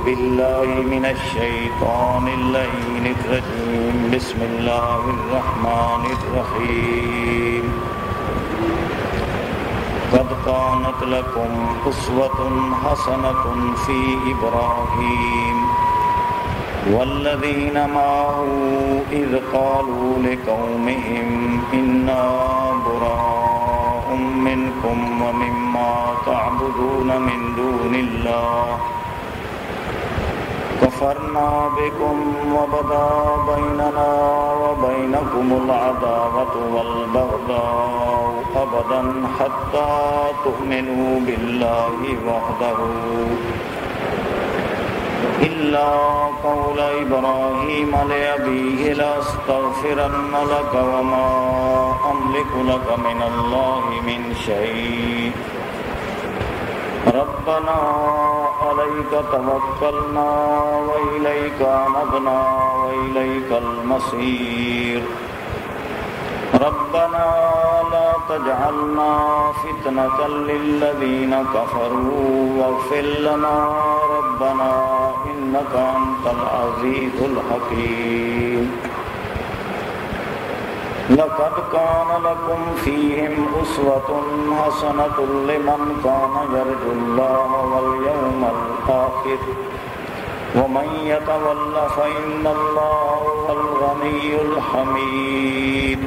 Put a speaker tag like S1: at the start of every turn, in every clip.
S1: بالله من الشيطان اللعين الرجيم بسم الله الرحمن الرحيم قد كانت لكم أسوة حسنة في إبراهيم والذين معه إذ قالوا لقومهم إنا براء منكم ومما تعبدون من دون الله كفرنا بكم وبدا بيننا وبينكم العداوة والبغضاء أبدا حتى تؤمنوا بالله وحده إلا قول إبراهيم لأبيه لأستغفرن لك وما أملك لك من الله من شيء ربنا عليك توكلنا وإليك أنبنا وإليك المصير ربنا لا تجعلنا فتنة للذين كفروا واغفر لنا ربنا إنك أنت العزيز الحكيم لقد كان لكم فيهم أسوة حسنة لمن كان يرجو الله واليوم الآخر ومن يتول فإن الله هو الغني الحميد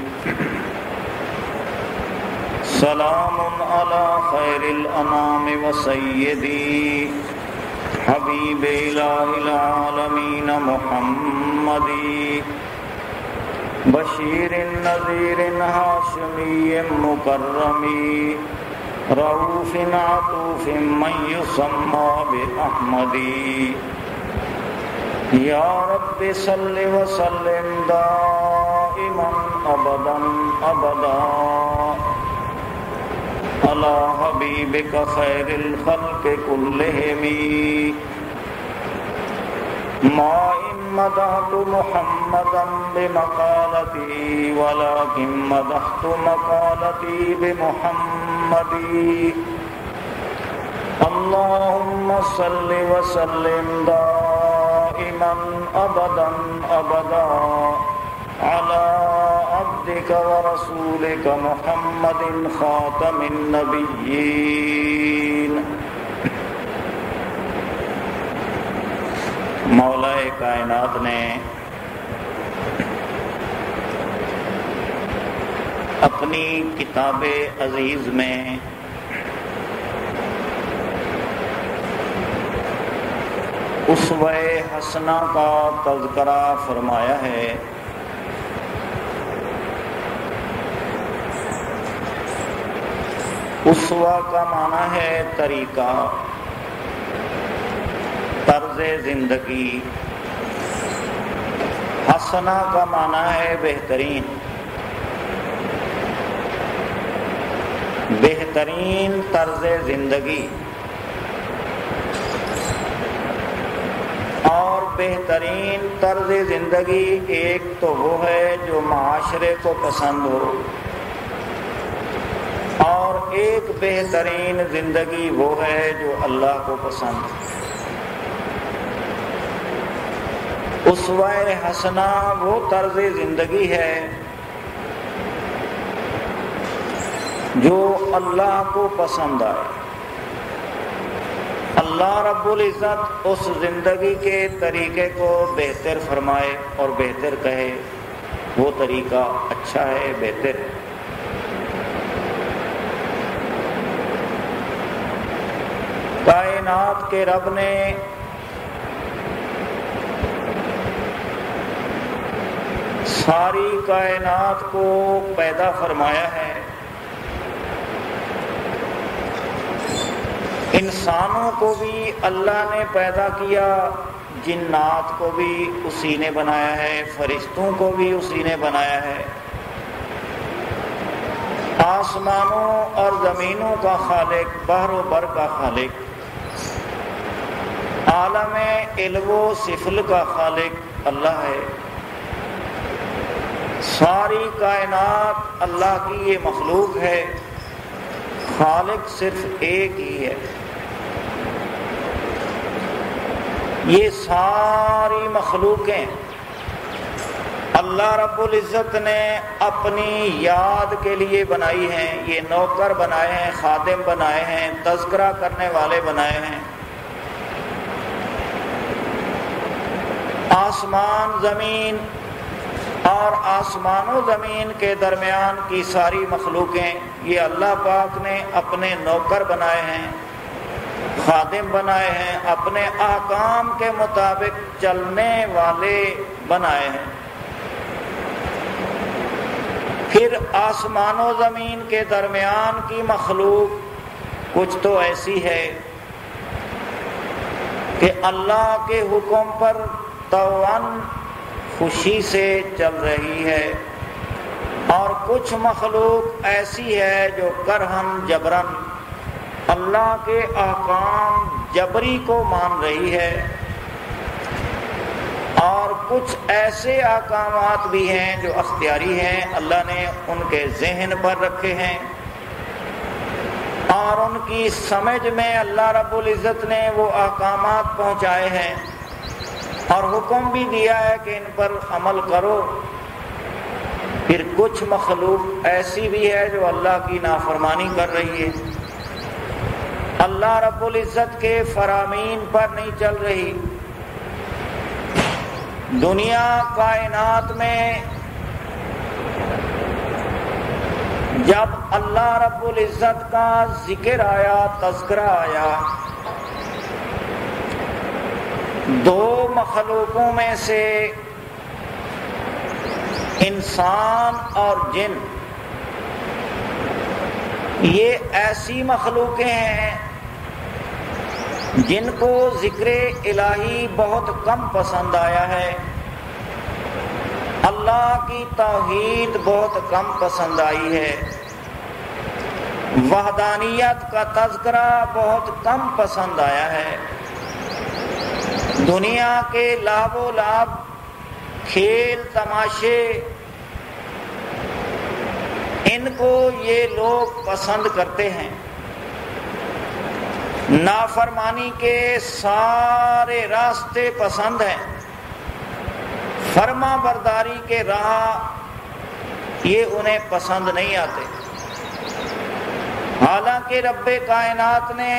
S1: سلام على خير الأنام وسيدي حبيب إله العالمين محمد بشير نذير هاشمي مكرم رؤوف عطوف من يسمى بأحمد يا رب صل وسلم دائما أبدا أبدا على حبيبك خير الخلق كلهم ما إن مدحت محمدا بمقالتي ولكن مدحت مقالتي بمحمد اللهم صل وسلم دائما أبدا أبدا على عبدك ورسولك محمد خاتم النبيين مولا کائنات نے اپنی کتاب عزیز میں اسوہ حسنہ کا تذکرہ فرمایا ہے۔ اسوہ کا معنی ہے طریقہ، طرز زندگی۔ حسنہ کا معنی ہے بہترین، بہترین طرز زندگی۔ اور بہترین طرز زندگی ایک تو وہ ہے جو معاشرے کو پسند ہو، اور ایک بہترین زندگی وہ ہے جو اللہ کو پسند ہو۔ اسوہ حسنہ وہ طرز زندگی ہے جو اللہ کو پسند آئے۔ اللہ رب العزت اس زندگی کے طریقے کو بہتر فرمائے اور بہتر کہے، وہ طریقہ اچھا ہے، بہتر ہے۔ کائنات کے رب نے ساری کائنات کو پیدا فرمایا ہے۔ انسانوں کو بھی اللہ نے پیدا کیا، جنات کو بھی اسی نے بنایا ہے، فرشتوں کو بھی اسی نے بنایا ہے۔ آسمانوں اور زمینوں کا خالق، بحر و بر کا خالق، عالم علو و سفل کا خالق اللہ ہے۔ ساری کائنات اللہ کی یہ مخلوق ہے، خالق صرف ایک ہی ہے۔ یہ ساری مخلوقیں اللہ رب العزت نے اپنی یاد کے لیے بنائی ہیں. یہ نوکر بنائے ہیں، خادم بنائے ہیں، تذکرہ کرنے والے بنائے ہیں. آسمان زمین اور آسمان و زمین کے درمیان کی ساری مخلوقیں یہ اللہ پاک نے اپنے نوکر بنائے ہیں، خادم بنائے ہیں، اپنے احکام کے مطابق چلنے والے بنائے ہیں. پھر آسمان و زمین کے درمیان کی مخلوق کچھ تو ایسی ہے کہ اللہ کے حکم پر طوعاً خوشی سے چل رہی ہے، اور کچھ مخلوق ایسی ہے جو کرہن جبرن اللہ کے احکام جبری کو مان رہی ہے، اور کچھ ایسے احکامات بھی ہیں جو اختیاری ہیں، اللہ نے ان کے ذہن پر رکھے ہیں اور ان کی سمجھ میں اللہ رب العزت نے وہ احکامات پہنچائے ہیں اور حکم بھی دیا ہے کہ ان پر عمل کرو. پھر کچھ مخلوق ایسی بھی ہے جو اللہ کی نافرمانی کر رہی ہے، اللہ رب العزت کے فرامین پر نہیں چل رہی. دنیا کائنات میں جب اللہ رب العزت کا ذکر آیا، تذکرہ آیا، دو مخلوقوں میں سے انسان اور جن، یہ ایسی مخلوقیں ہیں جن کو ذکر الہی بہت کم پسند آیا ہے، اللہ کی توحید بہت کم پسند آئی ہے، وحدانیت کا تذکرہ بہت کم پسند آیا ہے. دنیا کے لعب و لعب، کھیل تماشے، ان کو یہ لوگ پسند کرتے ہیں. نافرمانی کے سارے راستے پسند ہیں، فرما برداری کے راہ یہ انہیں پسند نہیں آتے. حالانکہ رب کائنات نے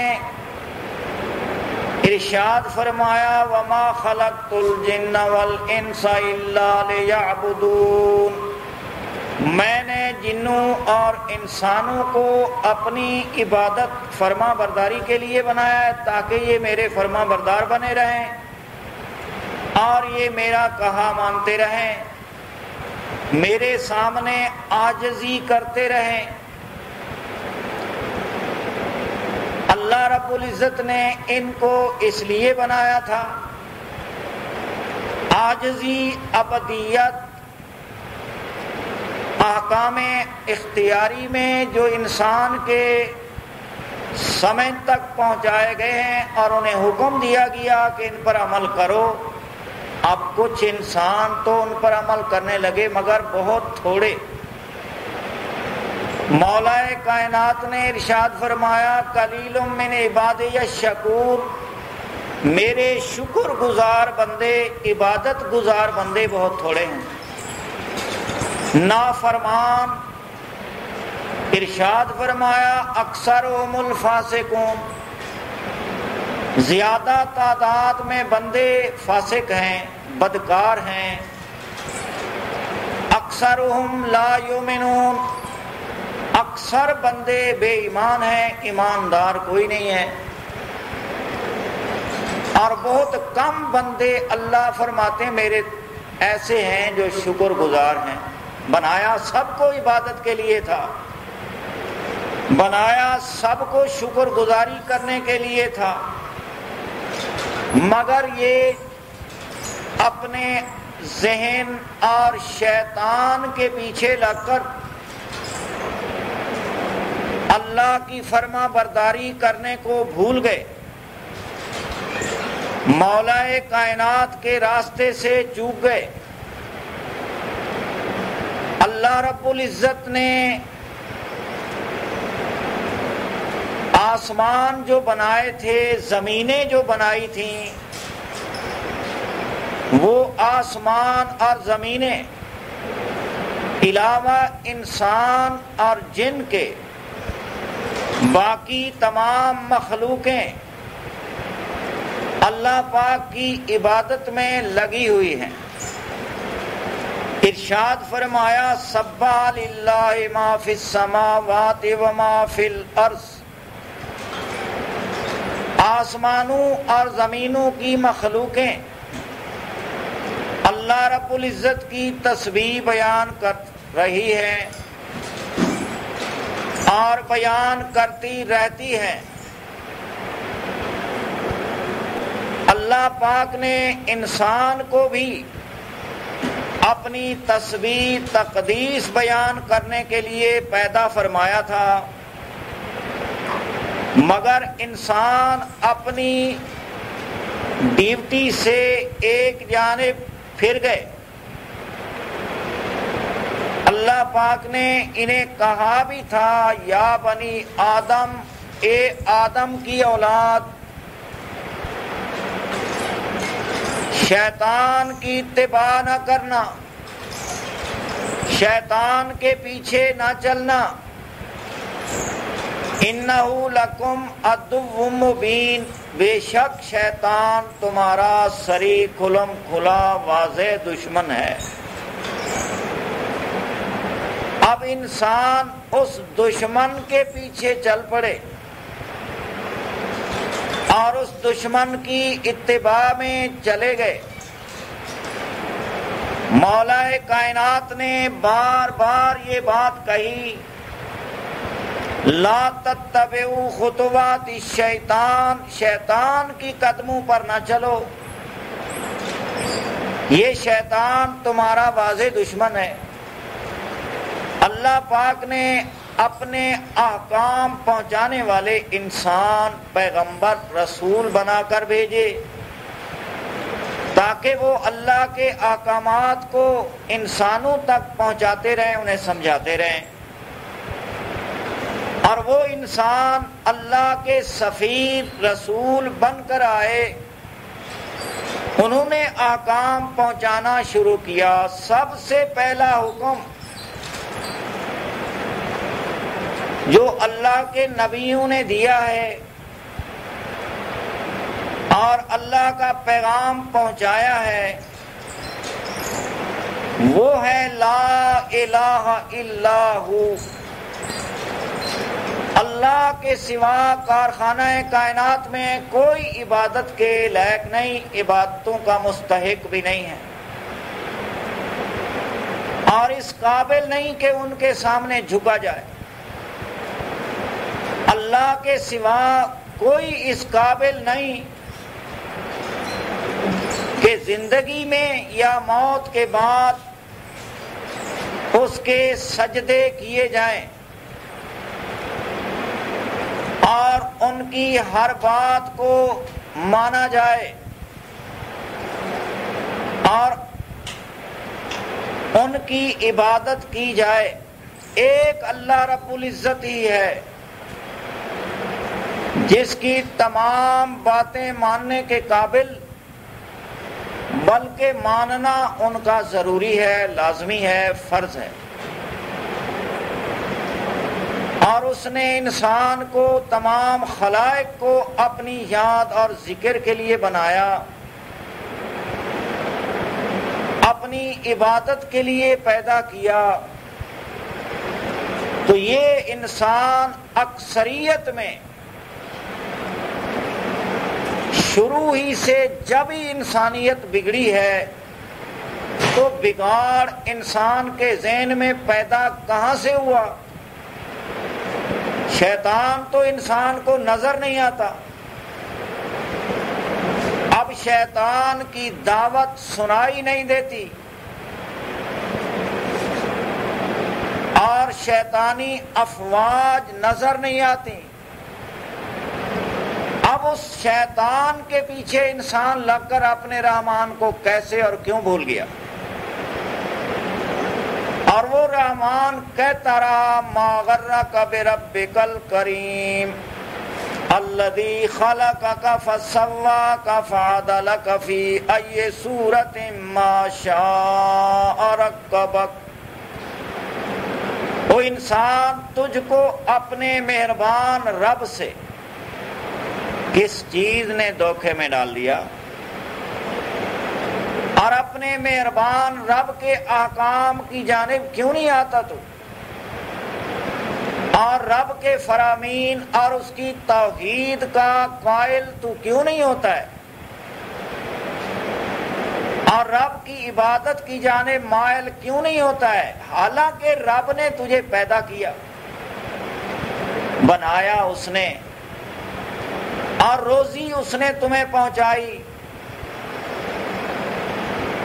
S1: ارشاد فرمایا وَمَا خَلَقْتُ الْجِنَّ وَالْإِنسَ إِلَّا لِيَعْبُدُونَ، میں نے جنوں اور انسانوں کو اپنی عبادت فرما برداری کے لیے بنایا ہے تاکہ یہ میرے فرما بردار بنے رہیں اور یہ میرا کہا مانتے رہیں، میرے سامنے عاجزی کرتے رہیں. اللہ رب العزت نے ان کو اس لیے بنایا تھا. عاجزی، عبدیت، احکام اختیاری میں جو انسان کے سمجھ تک پہنچائے گئے ہیں اور انہیں حکم دیا گیا کہ ان پر عمل کرو. اب کچھ انسان تو ان پر عمل کرنے لگے مگر بہت تھوڑے. مولا کائنات نے ارشاد فرمایا قلیل من عبادی الشکور، میرے شکر گزار بندے، عبادت گزار بندے بہت تھوڑے ہیں. نافرمان، ارشاد فرمایا اکثرهم الفاسقون، زیادہ تعداد میں بندے فاسق ہیں، بدکار ہیں. اکثرهم لا یؤمنون، اکثر بندے بے ایمان ہیں، ایماندار کوئی نہیں ہے. اور بہت کم بندے اللہ فرماتے ہیں میرے ایسے ہیں جو شکر گزار ہیں. بنایا سب کو عبادت کے لیے تھا، بنایا سب کو شکر گزاری کرنے کے لیے تھا، مگر یہ اپنے ذہن اور شیطان کے پیچھے لگ کر اللہ کی فرما برداری کرنے کو بھول گئے، مولا کائنات کے راستے سے چوک گئے. اللہ رب العزت نے آسمان جو بنائے تھے، زمینیں جو بنائی تھیں، وہ آسمان اور زمینیں علاوہ انسان اور جن کے باقی تمام مخلوقیں اللہ پاک کی عبادت میں لگی ہوئی ہیں۔ ارشاد فرمایا سبح للہ ما فی السماوات و ما فی الارض، آسمانوں اور زمینوں کی مخلوقیں اللہ رب العزت کی تسبیح بیان کر رہی ہیں اور بیان کرتی رہتی ہیں۔ اللہ پاک نے انسان کو بھی اپنی تسبیح تقدیس بیان کرنے کے لیے پیدا فرمایا تھا، مگر انسان اپنی ڈیوٹی سے ایک جانب پھر گئے۔ اللہ پاک نے انہیں کہا بھی تھا یا بنی آدم، اے آدم کی اولاد، شیطان کی اتباع نہ کرنا، شیطان کے پیچھے نہ چلنا، انہو لکم عدو مبین، بے شک شیطان تمہارا صریح کھلم کھلا واضح دشمن ہے۔ اب انسان اس دشمن کے پیچھے چل پڑے اور اس دشمن کی اتباع میں چلے گئے۔ مولا کائنات نے بار بار یہ بات کہی، لا تتبعوا خطوات الشیطان، شیطان کی قدموں پر نہ چلو، یہ شیطان تمہارا واضح دشمن ہے۔ اللہ پاک نے اپنے احکام پہنچانے والے انسان، پیغمبر، رسول بنا کر بھیجے تاکہ وہ اللہ کے احکامات کو انسانوں تک پہنچاتے رہیں، انہیں سمجھاتے رہیں، اور وہ انسان اللہ کے سفیر رسول بن کر آئے۔ انہوں نے احکام پہنچانا شروع کیا۔ سب سے پہلا حکم جو اللہ کے نبیوں نے دیا ہے اور اللہ کا پیغام پہنچایا ہے وہ ہے لا الہ الا ہو، اللہ کے سوا کارخانہ کائنات میں کوئی عبادت کے لائق نہیں، عبادتوں کا مستحق بھی نہیں ہے، اور اس قابل نہیں کہ ان کے سامنے جھکا جائے۔ اللہ کے سوا کوئی اس قابل نہیں کہ زندگی میں یا موت کے بعد اس کے سجدے کیے جائیں اور ان کی ہر بات کو مانا جائے اور ان کی عبادت کی جائے۔ ایک اللہ رب العزت ہی ہے جس کی تمام باتیں ماننے کے قابل، بلکہ ماننا ان کا ضروری ہے، لازمی ہے، فرض ہے۔ اور اس نے انسان کو، تمام خلائق کو اپنی یاد اور ذکر کے لیے بنایا، اپنی عبادت کے لیے پیدا کیا۔ تو یہ انسان اکثریت میں شروع ہی سے جب ہی انسانیت بگڑی ہے تو بگاڑ انسان کے ذہن میں پیدا کہاں سے ہوا؟ شیطان تو انسان کو نظر نہیں آتا، اب شیطان کی دعوت سنائی نہیں دیتی اور شیطانی افواج نظر نہیں آتی، اب اس شیطان کے پیچھے انسان لگ کر اپنے رحمان کو کیسے اور کیوں بھول گیا؟ اور وہ رحمان کہتا رہا ما غرک بربک الکریم، اللہ الذی خلقک فسواک فعدلک فی ای صورت ما شاء رکبک۔ وہ انسان تجھ کو اپنے مہربان رب سے کس چیز نے دھوکے میں ڈال دیا، اور اپنے مہربان رب کے احکام کی جانب کیوں نہیں آتا تو، اور رب کے فرامین اور اس کی توحید کا قائل تو کیوں نہیں ہوتا ہے، اور رب کی عبادت کی جانب مائل کیوں نہیں ہوتا ہے، حالانکہ رب نے تجھے پیدا کیا، بنایا اس نے، اور روزی اس نے تمہیں پہنچائی،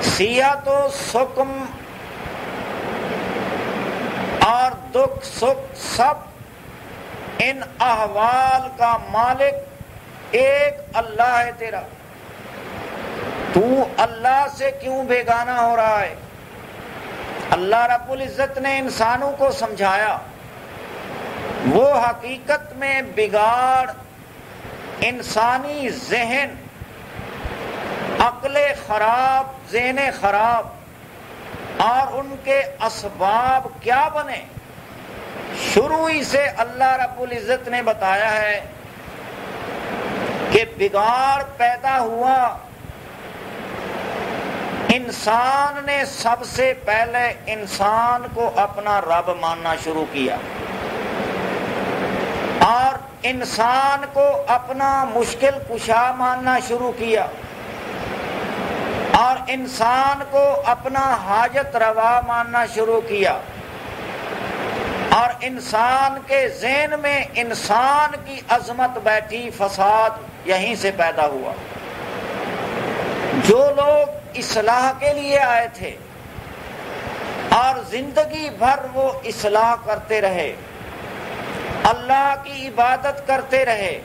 S1: صحت و سقم اور دکھ سکھ سب ان احوال کا مالک ایک اللہ ہے تیرا، تو اللہ سے کیوں بیگانہ ہو رہا ہے؟ اللہ رب العزت نے انسانوں کو سمجھایا، وہ حقیقت میں بگاڑ انسانی ذہن، عقل خراب، ذہن خراب اور ان کے اسباب کیا بنے، شروع ہی سے اللہ رب العزت نے بتایا ہے کہ بگاڑ پیدا ہوا، انسان نے سب سے پہلے انسان کو اپنا رب ماننا شروع کیا، اور انسان کو اپنا مشکل کشا ماننا شروع کیا، اور انسان کو اپنا حاجت روا ماننا شروع کیا، اور انسان کے ذہن میں انسان کی عظمت بیٹھی، فساد یہیں سے پیدا ہوا۔ جو لوگ اصلاح کے لیے آئے تھے اور زندگی بھر وہ اصلاح کرتے رہے، اللہ کی عبادت کرتے رہے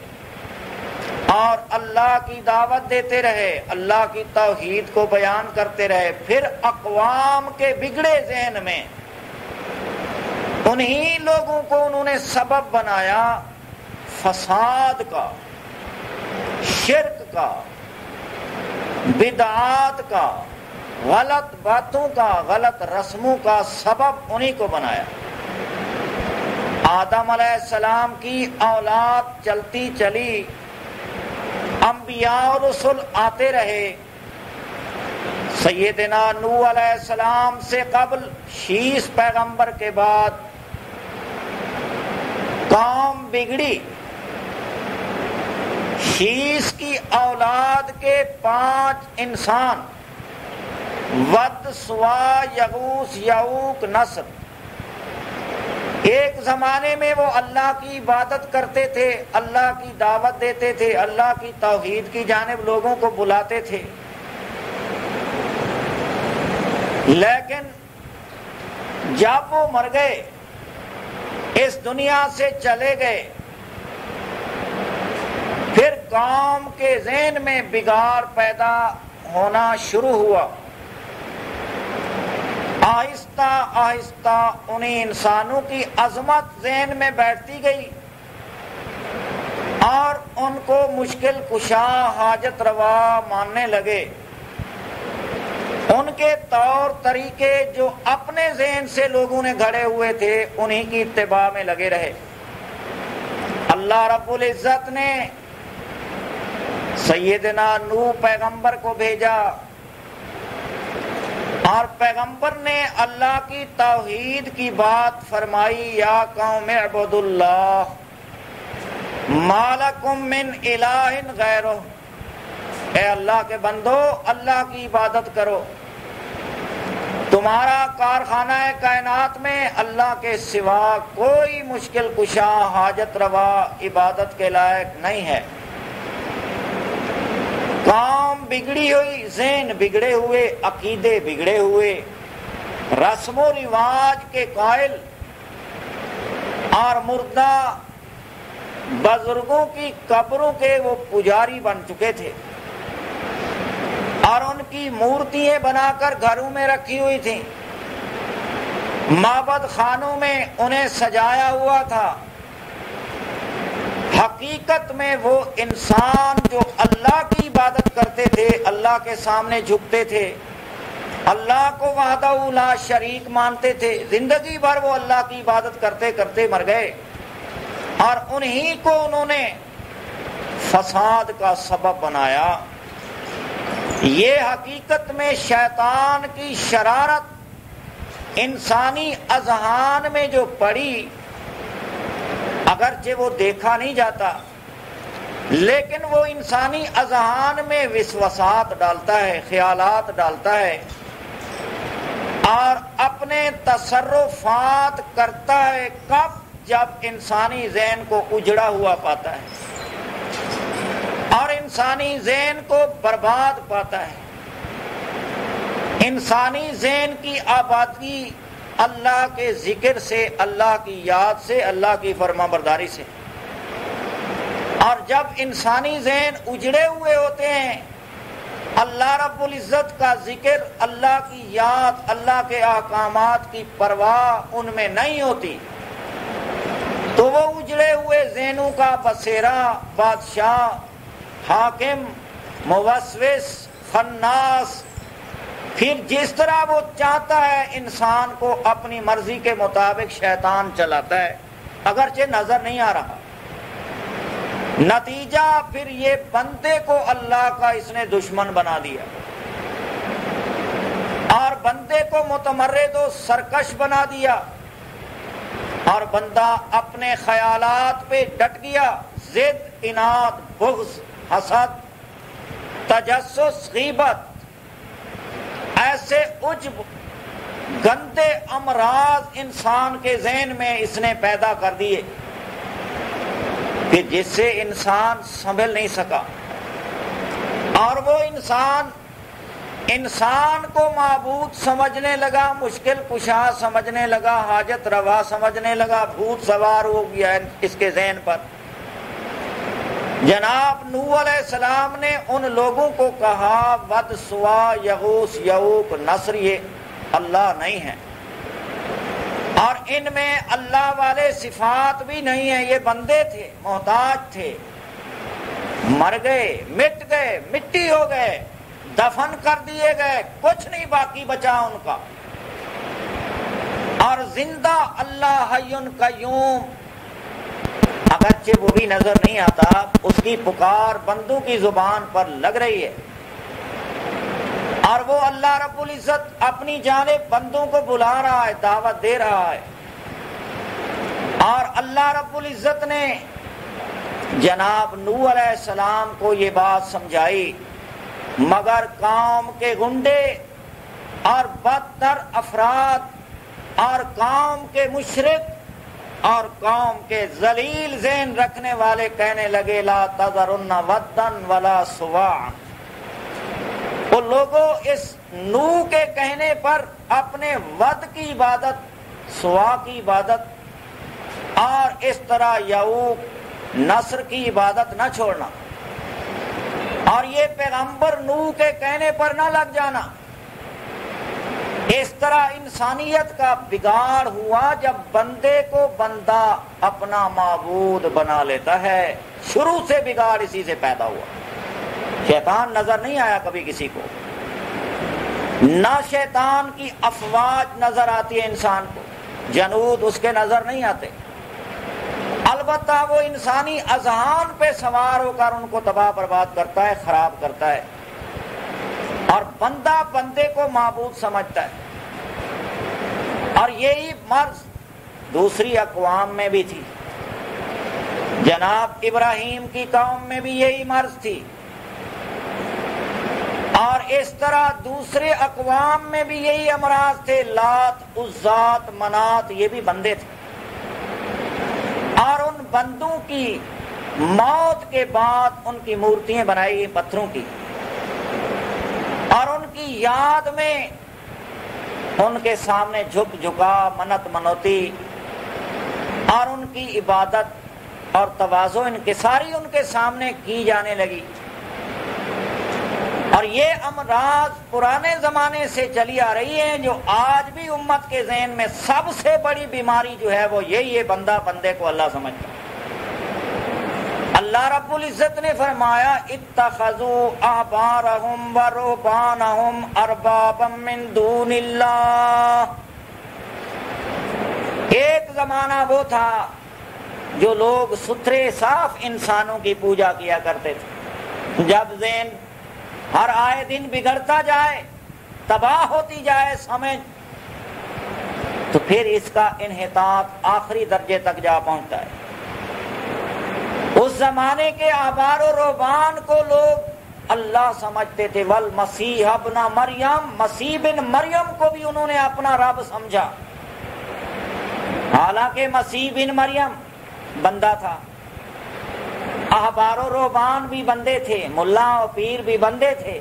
S1: اور اللہ کی دعوت دیتے رہے، اللہ کی توحید کو بیان کرتے رہے، پھر اقوام کے بگڑے ذہن میں انہی لوگوں کو انہوں نے سبب بنایا فساد کا، شرک کا، بدعات کا، غلط باتوں کا، غلط رسموں کا سبب انہی کو بنایا۔ آدم علیہ السلام کی اولاد چلتی چلی، انبیاء اور رسل آتے رہے، سیدنا نوح علیہ السلام سے قبل شیس پیغمبر کے بعد قوم بگڑی، شیس کی اولاد کے 5 انسان، ود، سوا، یغوث، یعوق، نصر، ایک زمانے میں وہ اللہ کی عبادت کرتے تھے، اللہ کی دعوت دیتے تھے، اللہ کی توحید کی جانب لوگوں کو بلاتے تھے، لیکن جب وہ مر گئے، اس دنیا سے چلے گئے، پھر قوم کے ذہن میں بگاڑ پیدا ہونا شروع ہوا، آہستہ آہستہ انہیں انسانوں کی عظمت ذہن میں بیٹھتی گئی اور ان کو مشکل کشا، حاجت روا ماننے لگے، ان کے طور طریقے جو اپنے ذہن سے لوگوں نے گھڑے ہوئے تھے انہی کی اتباع میں لگے رہے۔ اللہ رب العزت نے سیدنا نوح پیغمبر کو بھیجا، اور پیغمبر نے اللہ کی توحید کی بات فرمائی، یا قوم اعبدوا اللہ ما لکم من الہ غیرہ، اے اللہ کے بندو اللہ کی عبادت کرو، تمہارا کارخانہ کائنات میں اللہ کے سوا کوئی مشکل کشا، حاجت روا، عبادت کے لائق نہیں ہے۔ قوم بگڑی ہوئی، ذہن بگڑے ہوئے، عقیدے بگڑے ہوئے، رسم و رواج کے قائل اور مردہ بزرگوں کی قبروں کے وہ پجاری بن چکے تھے، اور ان کی مورتیاں بنا کر گھروں میں رکھی ہوئی تھیں، معبد خانوں میں انہیں سجایا ہوا تھا، حقیقت میں وہ انسان جو اللہ کی عبادت کرتے تھے، اللہ کے سامنے جھکتے تھے، اللہ کو وحدہ لا شریک مانتے تھے، زندگی بھر وہ اللہ کی عبادت کرتے کرتے مر گئے، اور انہی کو انہوں نے فساد کا سبب بنایا۔ یہ حقیقت میں شیطان کی شرارت انسانی اذہان میں جو پڑی، اگرچہ وہ دیکھا نہیں جاتا لیکن وہ انسانی اذہان میں وسوسات ڈالتا ہے، خیالات ڈالتا ہے، اور اپنے تصرفات کرتا ہے کب؟ جب انسانی ذہن کو اجڑا ہوا پاتا ہے اور انسانی ذہن کو برباد پاتا ہے۔ انسانی ذہن کی آبادی اللہ کے ذکر سے، اللہ کی یاد سے، اللہ کی فرما برداری سے، اور جب انسانی ذہن اجڑے ہوئے ہوتے ہیں، اللہ رب العزت کا ذکر، اللہ کی یاد، اللہ کے احکامات کی پرواہ ان میں نہیں ہوتی، تو وہ اجڑے ہوئے ذہنوں کا بسیرا، بادشاہ، حاکم، موسوس، خناس، پھر جس طرح وہ چاہتا ہے انسان کو اپنی مرضی کے مطابق شیطان چلاتا ہے، اگرچہ نظر نہیں آ رہا۔ نتیجہ پھر یہ بندے کو اللہ کا اس نے دشمن بنا دیا، اور بندے کو متمرد و سرکش بنا دیا، اور بندہ اپنے خیالات پہ ڈٹ گیا، ضد، اناد، بغض، حسد، تجسس، غیبت، ایسے عجب گندے امراض انسان کے ذہن میں اس نے پیدا کر دیے کہ جس سے انسان سنبھل نہیں سکا، اور وہ انسان کو معبود سمجھنے لگا، مشکل کشا سمجھنے لگا، حاجت روا سمجھنے لگا، بھوت سوار ہو گیا اس کے ذہن پر۔ جناب نوح علیہ السلام نے ان لوگوں کو کہا ود، سوا، یغوث، یعوق، نصر یہ اللہ نہیں ہیں، اور ان میں اللہ والے صفات بھی نہیں ہیں، یہ بندے تھے، محتاج تھے، مر گئے، مٹ گئے، مٹی ہو گئے، دفن کر دیے گئے، کچھ نہیں باقی بچا ان کا۔ اور زندہ اللہ حی قیوم، اگرچہ وہ بھی نظر نہیں آتا، اس کی پکار بندوں کی زبان پر لگ رہی ہے، اور وہ اللہ رب العزت اپنی جانب بندوں کو بلا رہا ہے، دعوت دے رہا ہے، اور اللہ رب العزت نے جناب نوح علیہ السلام کو یہ بات سمجھائی، مگر قوم کے گنڈے اور بدتر افراد اور قوم کے مشرک اور قوم کے ذلیل ذہن رکھنے والے کہنے لگے لا تذرن ودن ولا سواع۔ وہ لوگوں اس نوح کے کہنے پر اپنے ود کی عبادت، سوا کی عبادت اور اس طرح یعوق، نصر کی عبادت نہ چھوڑنا، اور یہ پیغمبر نوح کے کہنے پر نہ لگ جانا۔ اس طرح انسانیت کا بگاڑ ہوا جب بندے کو بندہ اپنا معبود بنا لیتا ہے۔ شروع سے بگاڑ اسی سے پیدا ہوا۔ شیطان نظر نہیں آیا کبھی کسی کو، نہ شیطان کی افواج نظر آتی ہے انسان کو، جنود اس کے نظر نہیں آتے، البتہ وہ انسانی اذہان پہ سوار ہو کر ان کو تباہ برباد کرتا ہے، خراب کرتا ہے، اور بندہ بندے کو معبود سمجھتا ہے۔ اور یہی مرض دوسری اقوام میں بھی تھی، جناب ابراہیم کی قوم میں بھی یہی مرض تھی، اور اس طرح دوسرے اقوام میں بھی یہی امراض تھے، لات، عزات، منات، یہ بھی بندے تھے، اور ان بندوں کی موت کے بعد ان کی مورتیاں بنائی گئی پتھروں کی، اور ان کی یاد میں ان کے سامنے جھک جھکا، منت منوتی، اور ان کی عبادت اور تواضع انکساری ان کے سامنے کی جانے لگی۔ اور یہ امراض پرانے زمانے سے چلی آ رہی ہیں، جو آج بھی امت کے ذہن میں سب سے بڑی بیماری جو ہے وہ یہی ہے، بندہ بندے کو اللہ سمجھتا ہے۔ اللہ رب العزت نے فرمایا اتخذوا احبارهم ورهبانهم اربابا من دون اللہ۔ ایک زمانہ وہ تھا جو لوگ ستھرے صاف انسانوں کی پوجا کیا کرتے تھے، جب ذہن ہر آئے دن بگڑتا جائے، تباہ ہوتی جائے سمجھ، تو پھر اس کا انحطاط آخری درجے تک جا پہنچتا ہے۔ اس زمانے کے احبار و رہبان کو لوگ اللہ سمجھتے تھے، والمسیح ابن مریم، مسیح بن مریم کو بھی انہوں نے اپنا رب سمجھا، حالانکہ مسیح بن مریم بندہ تھا، احبار و رہبان بھی بندے تھے، ملا و پیر بھی بندے تھے،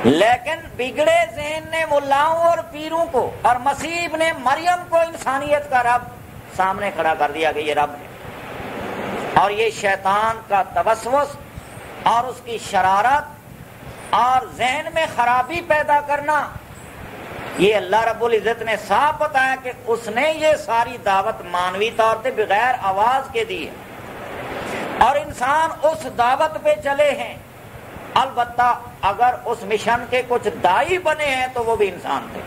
S1: لیکن بگڑے ذہن نے ملاؤں اور پیروں کو اور مسیح ابن مریم کو انسانیت کا رب سامنے کھڑا کر دیا کہ یہ رب ہے۔ اور یہ شیطان کا توسوس اور اس کی شرارت اور ذہن میں خرابی پیدا کرنا، یہ اللہ رب العزت نے صاف بتایا کہ اس نے یہ ساری دعوت مانوی طور پہ بغیر آواز کے دی ہے، اور انسان اس دعوت پہ چلے ہیں۔ البتہ اگر اس مشن کے کچھ دائی بنے ہیں تو وہ بھی انسان تھے،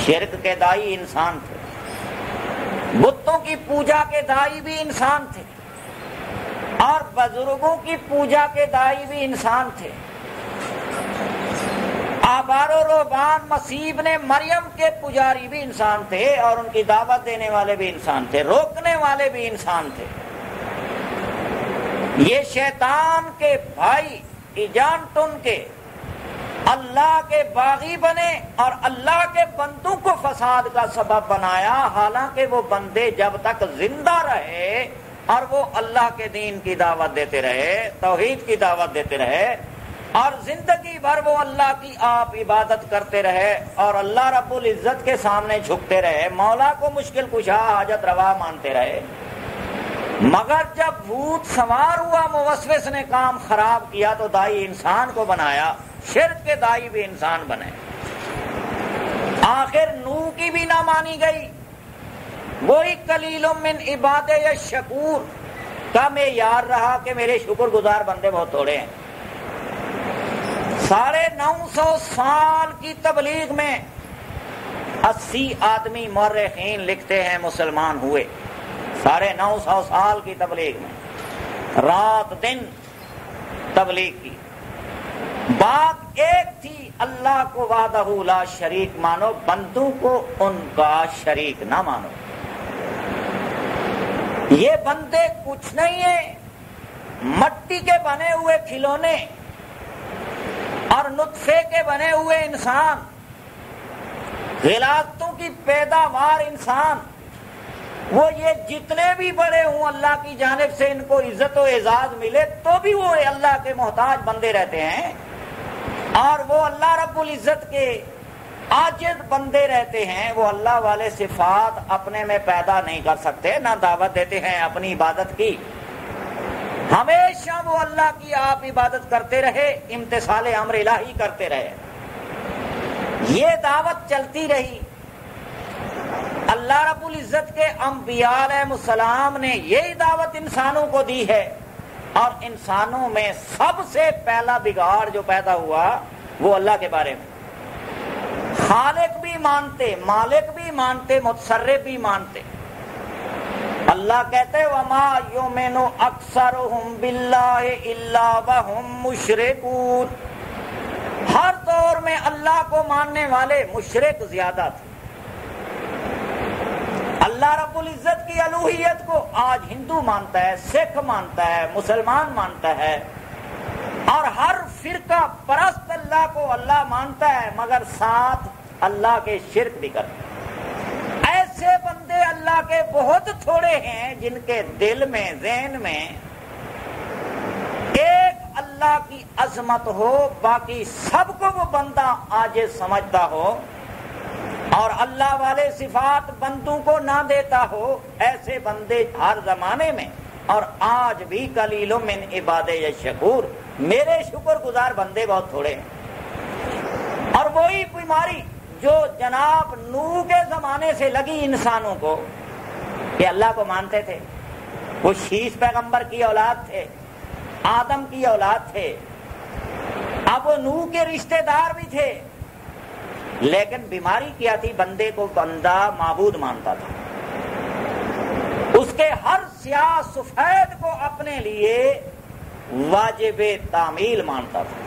S1: شرک کے دائی انسان تھے، بتوں کی پوجا کے دائی بھی انسان تھے، اور بزرگوں کی پوجا کے دائی بھی انسان تھے۔ احبار و رہبان مسیح ابن مریم کے پجاری بھی انسان تھے، اور ان کی دعوت دینے والے بھی انسان تھے، روکنے والے بھی انسان تھے۔ یہ شیطان کے بھائی ایجانٹن کے اللہ کے باغی بنے اور اللہ کے بندوں کو فساد کا سبب بنایا، حالانکہ وہ بندے جب تک زندہ رہے اور وہ اللہ کے دین کی دعوت دیتے رہے، توحید کی دعوت دیتے رہے، اور زندگی بھر وہ اللہ کی آپ عبادت کرتے رہے اور اللہ رب العزت کے سامنے جھکتے رہے، مولا کو مشکل کشا حاجت روا مانتے رہے، مگر جب بھوت سوار ہوا موسوس نے کام خراب کیا تو دائی انسان کو بنایا، شرک کے دائی بھی انسان بنے۔ آخر نوح کی بھی نہ مانی گئی، وہی قلیل من عبادی الشکور کا معیار رہا کہ میرے شکر گزار بندے بہت تھوڑے ہیں۔ 950 سال کی تبلیغ میں 80 آدمی مورخین لکھتے ہیں مسلمان ہوئے، 950 سال کی تبلیغ میں رات دن تبلیغ کی۔ بات ایک تھی، اللہ کو وحدہ لا شریک مانو، بندوں کو ان کا شریک نہ مانو۔ یہ بندے کچھ نہیں ہیں، مٹی کے بنے ہوئے کھلونے اور نطفے کے بنے ہوئے انسان، غلاظتوں کی پیداوار انسان، وہ یہ جتنے بھی بڑے ہوں اللہ کی جانب سے ان کو عزت و اعزاز ملے تو بھی وہ اللہ کے محتاج بندے رہتے ہیں، اور وہ اللہ رب العزت کے عاجز بندے رہتے ہیں۔ وہ اللہ والے صفات اپنے میں پیدا نہیں کر سکتے، نہ دعوت دیتے ہیں اپنی عبادت کی، ہمیشہ وہ اللہ کی آپ عبادت کرتے رہے، امتثال امر الہی کرتے رہے۔ یہ دعوت چلتی رہی، اللہ رب العزت کے انبیاء علیہ السلام نے یہی دعوت انسانوں کو دی ہے، اور انسانوں میں سب سے پہلا بگاڑ جو پیدا ہوا وہ اللہ کے بارے میں، خالق بھی مانتے، مالک بھی مانتے، متصرف بھی مانتے۔ اللہ کہتے وما یؤمن اکثرهم باللہ الا وهم مشرکون، ہر دور میں اللہ کو ماننے والے مشرک زیادہ تھے۔ اللہ رب العزت کی الوہیت کو آج ہندو مانتا ہے، سکھ مانتا ہے، مسلمان مانتا ہے، اور ہر فرقہ پرست اللہ کو اللہ مانتا ہے، مگر ساتھ اللہ کے شرک بھی کرتا ہے۔ ایسے بندے اللہ کے بہت تھوڑے ہیں جن کے دل میں، ذہن میں ایک اللہ کی عظمت ہو، باقی سب کو وہ بندہ عاجز سمجھتا ہو، اور اللہ والے صفات بندوں کو نہ دیتا ہو۔ ایسے بندے ہر زمانے میں اور آج بھی قلیل من عبادی الشکور، میرے شکر گزار بندے بہت تھوڑے ہیں۔ اور وہی بیماری جو جناب نوح کے زمانے سے لگی انسانوں کو کہ اللہ کو مانتے تھے، وہ شیش پیغمبر کی اولاد تھے، آدم کی اولاد تھے، اب وہ نوح کے رشتہ دار بھی تھے، لیکن بیماری کیا تھی؟ بندے کو بندہ معبود مانتا تھا، اس کے ہر سیاہ سفید کو اپنے لیے واجب تعمیل مانتا تھا،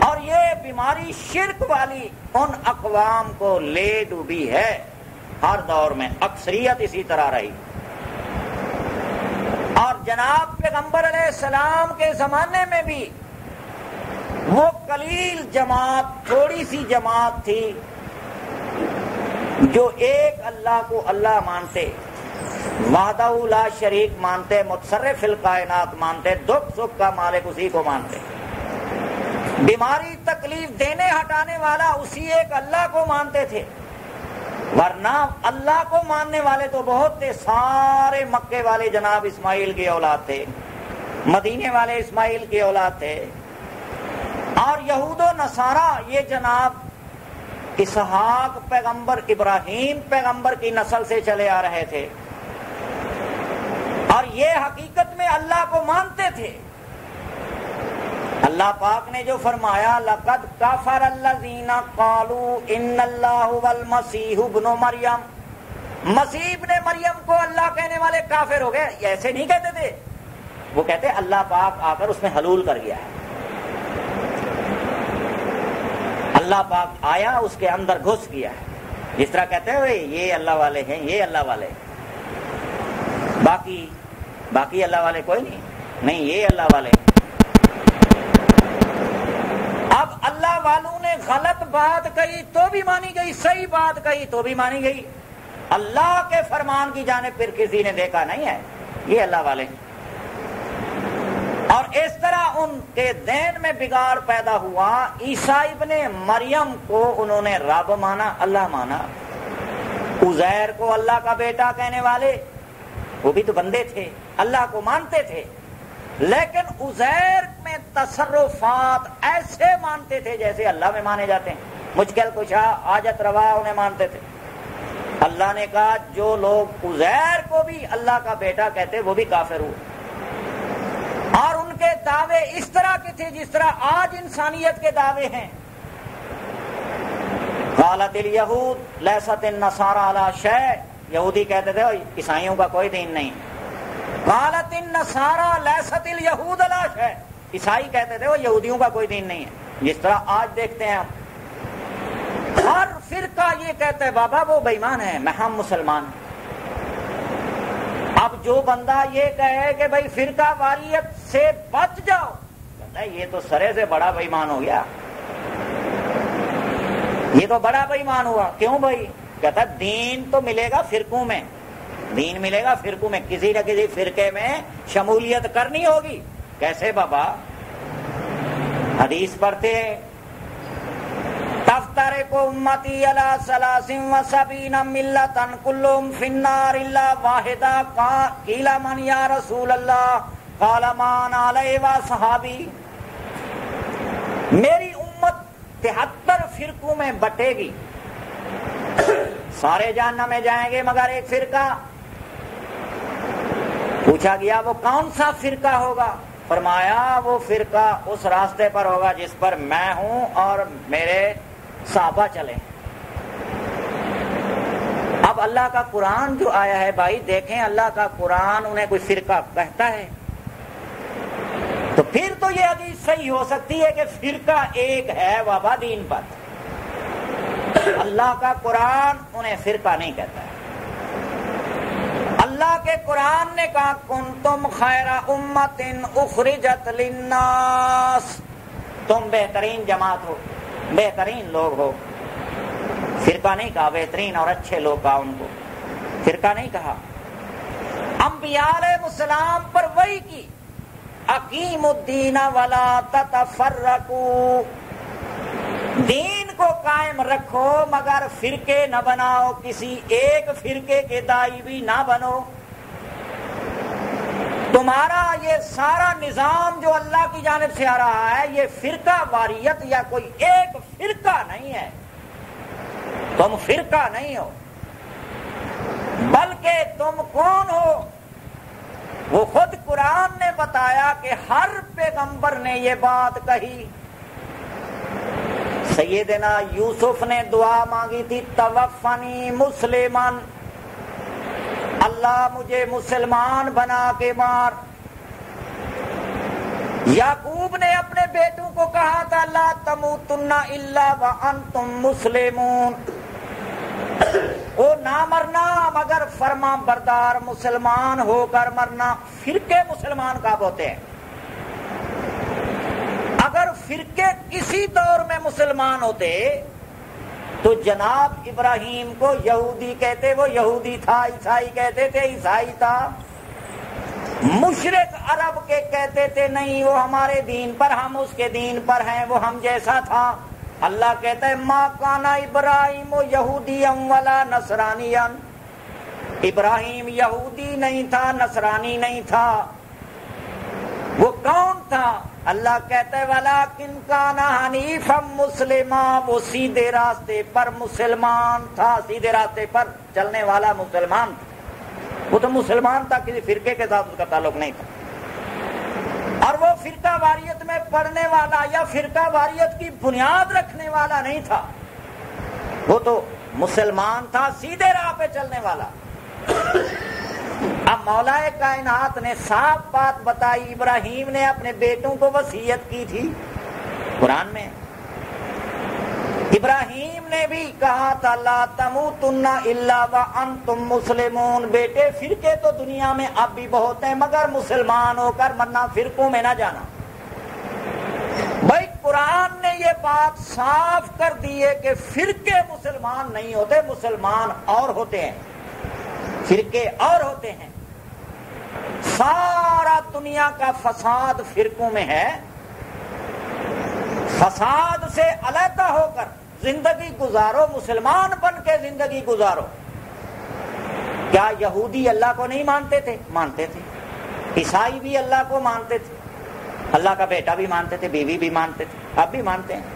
S1: اور یہ بیماری شرک والی ان اقوام کو لے ڈوبی ہے، ہر دور میں اکثریت اسی طرح رہی۔ اور جناب پیغمبر علیہ السلام کے زمانے میں بھی وہ قلیل جماعت، تھوڑی سی جماعت تھی جو ایک اللہ کو اللہ مانتے، وحدہ لا شریک مانتے، متصرف الکائنات مانتے، دکھ سکھ کا مالک اسی کو مانتے، بیماری تکلیف دینے ہٹانے والا اسی ایک اللہ کو مانتے تھے۔ ورنہ اللہ کو ماننے والے تو بہت تھے، سارے مکے والے جناب اسماعیل کی اولاد تھے، مدینے والے اسماعیل کی اولاد تھے، اور یہود و نصارہ یہ جناب اسحاق پیغمبر، ابراہیم پیغمبر کی نسل سے چلے آ رہے تھے، اور یہ حقیقت میں اللہ کو مانتے تھے۔ اللہ پاک نے جو فرمایا لقد کفر الذین قالوا ان اللہ هو المسیح ابن مریم، مسیح ابن مریم کو اللہ کہنے والے کافر ہو گئے۔ ایسے نہیں کہتے تھے، وہ کہتے اللہ پاک آ کر اس میں حلول کر گیا ہے، اللہ پاک آیا اس کے اندر گھس گیا ہے، جس طرح کہتے ہیں یہ اللہ والے ہیں، یہ اللہ والے، باقی اللہ والے کوئی نہیں، یہ اللہ والے۔ اب اللہ والوں نے غلط بات کہی تو بھی مانی گئی، صحیح بات کہی تو بھی مانی گئی، اللہ کے فرمان کی جانب پھر کسی نے دیکھا نہیں ہے، یہ اللہ والے۔ اور اس طرح ان کے دین میں بگاڑ پیدا ہوا، عیسیٰ ابن مریم کو انہوں نے رب مانا، اللہ مانا، عزیر کو اللہ کا بیٹا کہنے والے، وہ بھی تو بندے تھے، اللہ کو مانتے تھے، لیکن عزیر میں تصرفات ایسے مانتے تھے جیسے اللہ میں مانے جاتے ہیں، مشکل کشا، حاجت روا انہیں مانتے تھے۔ اللہ نے کہا جو لوگ عزیر کو بھی اللہ کا بیٹا کہتے وہ بھی کافر ہوئے، اور ان کے دعوے اس طرح کے تھے جس طرح آج انسانیت کے دعوے ہیں۔ قالت الیہود لیست النصارى علی شیء، یہودی کہتے تھے عیسائیوں کا کوئی دین نہیں، قالت النصارى لیست الیہود علی شیء، عیسائی کہتے تھے وہ یہودیوں کا کوئی دین نہیں ہے، جس طرح آج دیکھتے ہیں ہم ہر فرقہ یہ کہتا ہے بابا وہ بے ایمان ہے، ہم مسلمان ہیں۔ اب جو بندہ یہ کہے کہ بھائی فرقہ واریت سے بچ جاؤ، کہتا ہے یہ تو سرے سے بڑا بے ایمان ہو گیا، یہ تو بڑا بے ایمان ہوا۔ کیوں بھائی؟ کہتا ہے دین تو ملے گا فرقوں میں، دین ملے گا فرقوں میں، کسی نہ کسی فرقے میں شمولیت کرنی ہوگی۔ کیسے بابا؟ حدیث پڑھتے ہیں تفترق امتی علی 73 ملۃ کلهم فی النار الا واحدہ قیل من یا رسول اللہ قال من علی واصحابی، میری امت 73 فرقوں میں بٹے گی، سارے جہنم میں جائیں گے مگر ایک فرقہ۔ پوچھا گیا وہ کون سا فرقہ ہوگا؟ فرمایا وہ فرقہ اس راستے پر ہوگا جس پر میں ہوں اور میرے صحابہ چلے۔ اب اللہ کا قرآن جو آیا ہے بھائی دیکھیں، اللہ کا قرآن انہیں کوئی فرقہ کہتا ہے تو پھر تو یہ حدیث صحیح ہو سکتی ہے کہ فرقہ ایک ہے بابا دین پر، اللہ کا قرآن انہیں فرقہ نہیں کہتا ہے۔ اللہ کے قرآن نے کہا کنتم خیر امت اخرجت للناس، تم بہترین جماعت ہو، بہترین لوگ ہو، فرقہ نہیں کہا، بہترین اور اچھے لوگ کہا، ان کو فرقہ نہیں کہا۔ انبیاء علیہ السلام پر وحی کی اقیم الدین ولا تتفرقوا، دین کو قائم رکھو مگر فرقے نہ بناؤ، کسی ایک فرقے کے داعی بھی نہ بنو۔ تمہارا یہ سارا نظام جو اللہ کی جانب سے آ رہا ہے یہ فرقہ واریت یا کوئی ایک فرقہ نہیں ہے، تم فرقہ نہیں ہو، بلکہ تم کون ہو؟ وہ خود قرآن نے بتایا کہ ہر پیغمبر نے یہ بات کہی. سیدنا یوسف نے دعا مانگی تھی توفنی مسلمان، اللہ مجھے مسلمان بنا کے مار. یعقوب نے اپنے بیٹوں کو کہا تھا لا تموتن الا وانتم مسلمون، وہ نہ مرنا مگر فرما بردار مسلمان ہو کر مرنا. فرقے مسلمان کب ہوتے ہیں؟ اگر فرقے کسی دور میں مسلمان ہوتے تو جناب ابراہیم کو یہودی کہتے، وہ یہودی تھا. عیسائی کہتے تھے عیسائی تھا. مشرک عرب کے کہتے تھے نہیں وہ ہمارے دین پر، ہم اس کے دین پر ہیں، وہ ہم جیسا تھا. اللہ کہتا ہے ما کان ابراہیم یہودیا ولا نصرانیا، ابراہیم یہودی نہیں تھا، نصرانی نہیں تھا. وہ کون تھا؟ اللہ کہتا ہے ولکن کان حنیفا مسلما، وہ سیدھے راستے پر مسلمان تھا، سیدھے راستے پر چلنے والا مسلمان تھا. وہ تو مسلمان تھا، کسی فرقے کے ساتھ اس کا تعلق نہیں تھا. اور وہ فرقہ واریت میں پڑھنے والا یا فرقہ واریت کی بنیاد رکھنے والا نہیں تھا، وہ تو مسلمان تھا، سیدھے راہ پہ چلنے والا. اب مولا کائنات نے صاف بات بتائی. ابراہیم نے اپنے بیٹوں کو وصیت کی تھی قرآن میں. ابراہیم نے بھی کہا تھا لا تموتن الا وانتم مسلمون. بیٹے فرقے تو دنیا میں اب بھی بہت ہیں مگر مسلمان ہو کر مرنا، فرقوں میں نہ جانا. بھائی قرآن نے یہ بات صاف کر دی ہے کہ فرقے مسلمان نہیں ہوتے، مسلمان اور ہوتے ہیں، فرقے اور ہوتے ہیں. سارا دنیا کا فساد فرقوں میں ہے. فساد سے علیحدہ ہو کر زندگی گزارو، مسلمان بن کے زندگی گزارو. کیا یہودی اللہ کو نہیں مانتے تھے؟ مانتے تھے. عیسائی بھی اللہ کو مانتے تھے، اللہ کا بیٹا بھی مانتے تھے، بیوی بھی مانتے تھے، اب بھی مانتے ہیں.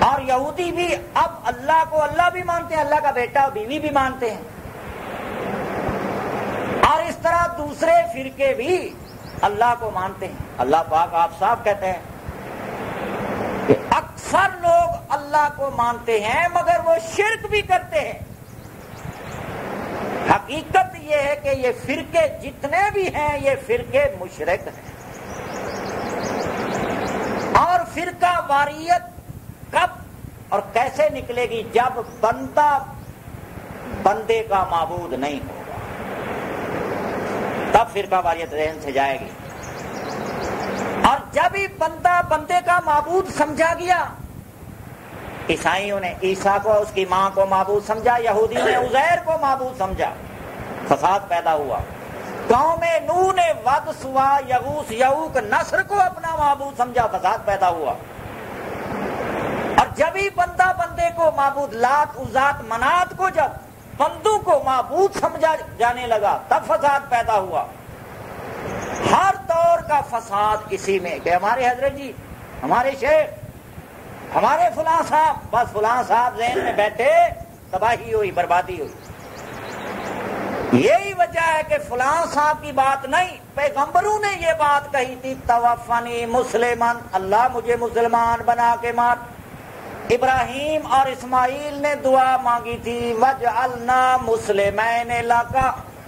S1: اور یہودی بھی اب اللہ کو اللہ بھی مانتے ہیں، اللہ کا بیٹا اور بیوی بھی مانتے ہیں. اور اس طرح دوسرے فرقے بھی اللہ کو مانتے ہیں. اللہ پاک آپ صاحب کہتے ہیں کہ اکثر لوگ اللہ کو مانتے ہیں مگر وہ شرک بھی کرتے ہیں. حقیقت یہ ہے کہ یہ فرقے جتنے بھی ہیں یہ فرقے مشرک ہیں. اور فرقہ واریت کب اور کیسے نکلے گی؟ جب بندہ بندے کا معبود نہیں ہوگا، تب فرقہ واریت ذہن سے جائے گی. اور جب ہی بندہ بندے کا معبود سمجھا گیا، عیسائیوں نے عیسیٰ کو اس کی ماں کو معبود سمجھا، یہودیوں نے عزیر کو معبود سمجھا، فساد پیدا ہوا. قوم نوح نے ود سوا یغوث یعوق نصر کو اپنا معبود سمجھا، فساد پیدا ہوا. اور جب ہی بندہ بندے کو معبود، لات عزات منات کو جب بندوں کو معبود سمجھا جانے لگا تب فساد پیدا ہوا. ہر دور کا فساد اسی میں کہ ہمارے حضرت جی، ہمارے شیخ، ہمارے فلاں صاحب، بس فلاں صاحب ذہن میں بیٹھے، تباہی ہوئی، بربادی ہوئی. یہی وجہ ہے کہ فلاں صاحب کی بات نہیں، پیغمبروں نے یہ بات کہی تھی توفنی مسلمان، اللہ مجھے مسلمان بنا کے مار. ابراہیم اور اسماعیل نے دعا مانگی تھی وجعلنا مسلمین لک،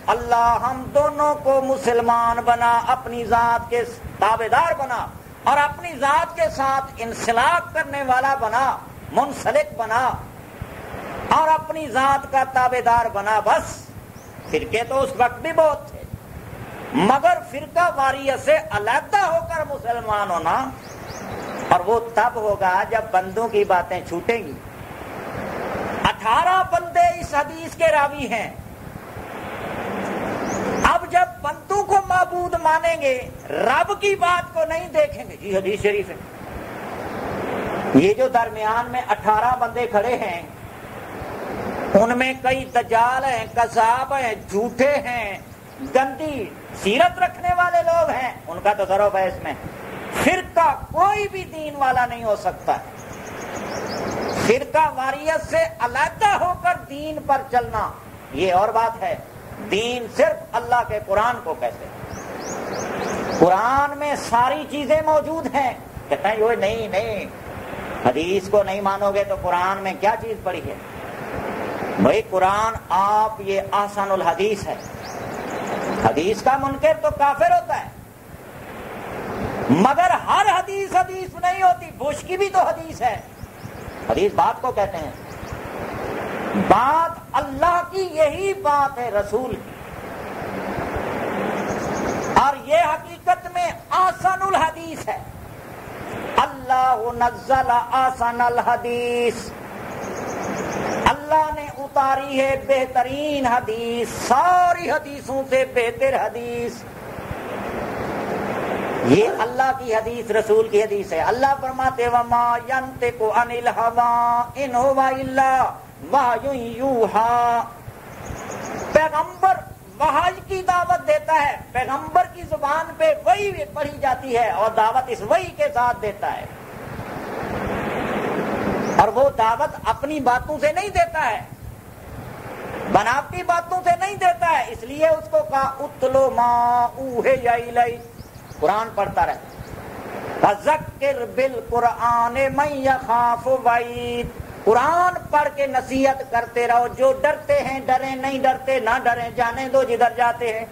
S1: اللہ ہم دونوں کو مسلمان بنا، اپنی ذات کے تابعدار بنا اور اپنی ذات کے ساتھ انسلاک کرنے والا بنا، منسلک بنا اور اپنی ذات کا تابعدار بنا. بس فرقے تو اس وقت بھی بہت تھے مگر فرقہ واریت سے علیحدہ ہو کر مسلمان ہونا، اور وہ تب ہوگا جب بندوں کی باتیں چھوٹیں گی. 18 بندے اس حدیث کے راوی ہیں. اب جب بندوں کو معبود مانیں گے، رب کی بات کو نہیں دیکھیں گے. جی حدیث شریف ہے. یہ جو درمیان میں 18 بندے کھڑے ہیں ان میں کئی دجال ہیں، کذاب ہیں، جھوٹے ہیں، گندی سیرت رکھنے والے لوگ ہیں، ان کا تصرف ہے اس میں. فرقہ کوئی بھی دین والا نہیں ہو سکتا. فرقہ واریت سے علیحدہ ہو کر دین پر چلنا یہ اور بات ہے. دین صرف اللہ کے قرآن کو کہتے ہیں۔ قرآن میں ساری چیزیں موجود ہیں۔ کہتے ہیں یہ نہیں حدیث کو نہیں مانو گے تو قرآن میں کیا چیز پڑی ہے؟ بھائی قرآن آپ یہ احسن الحدیث ہے، حدیث کا منکر تو کافر ہوتا ہے، مگر ہر حدیث حدیث نہیں ہوتی، بش کی بھی تو حدیث ہے۔ حدیث بات کو کہتے ہیں، بات اللہ کی یہی بات ہے رسول کی، اور یہ حقیقت میں احسن الحدیث ہے۔ اللہ نزل احسن الحدیث، اللہ نے اتاری ہے بہترین حدیث، ساری حدیثوں سے بہتر حدیث۔ یہ اللہ کی حدیث، رسول کی حدیث ہے۔ اللہ فرماتے وما ينطق عن الهوى ان هو الا وحی یوحی، پیغمبر وحی کی دعوت دیتا ہے، پیغمبر کی زبان پہ وحی پڑھی جاتی ہے اور دعوت اس وحی کے ساتھ دیتا ہے، اور وہ دعوت اپنی باتوں سے نہیں دیتا ہے، بناوٹی باتوں سے نہیں دیتا ہے، اس لیے اس کو کہا اتلو ما اوحی الیک، قرآن پڑھتا رہے۔ فذکر بالقرآن من یخاف وعید، قرآن پڑھ کے نصیحت کرتے رہو، جو ڈرتے ہیں ڈریں، نہیں ڈرتے نہ ڈریں، جانے دو جدھر جاتے ہیں۔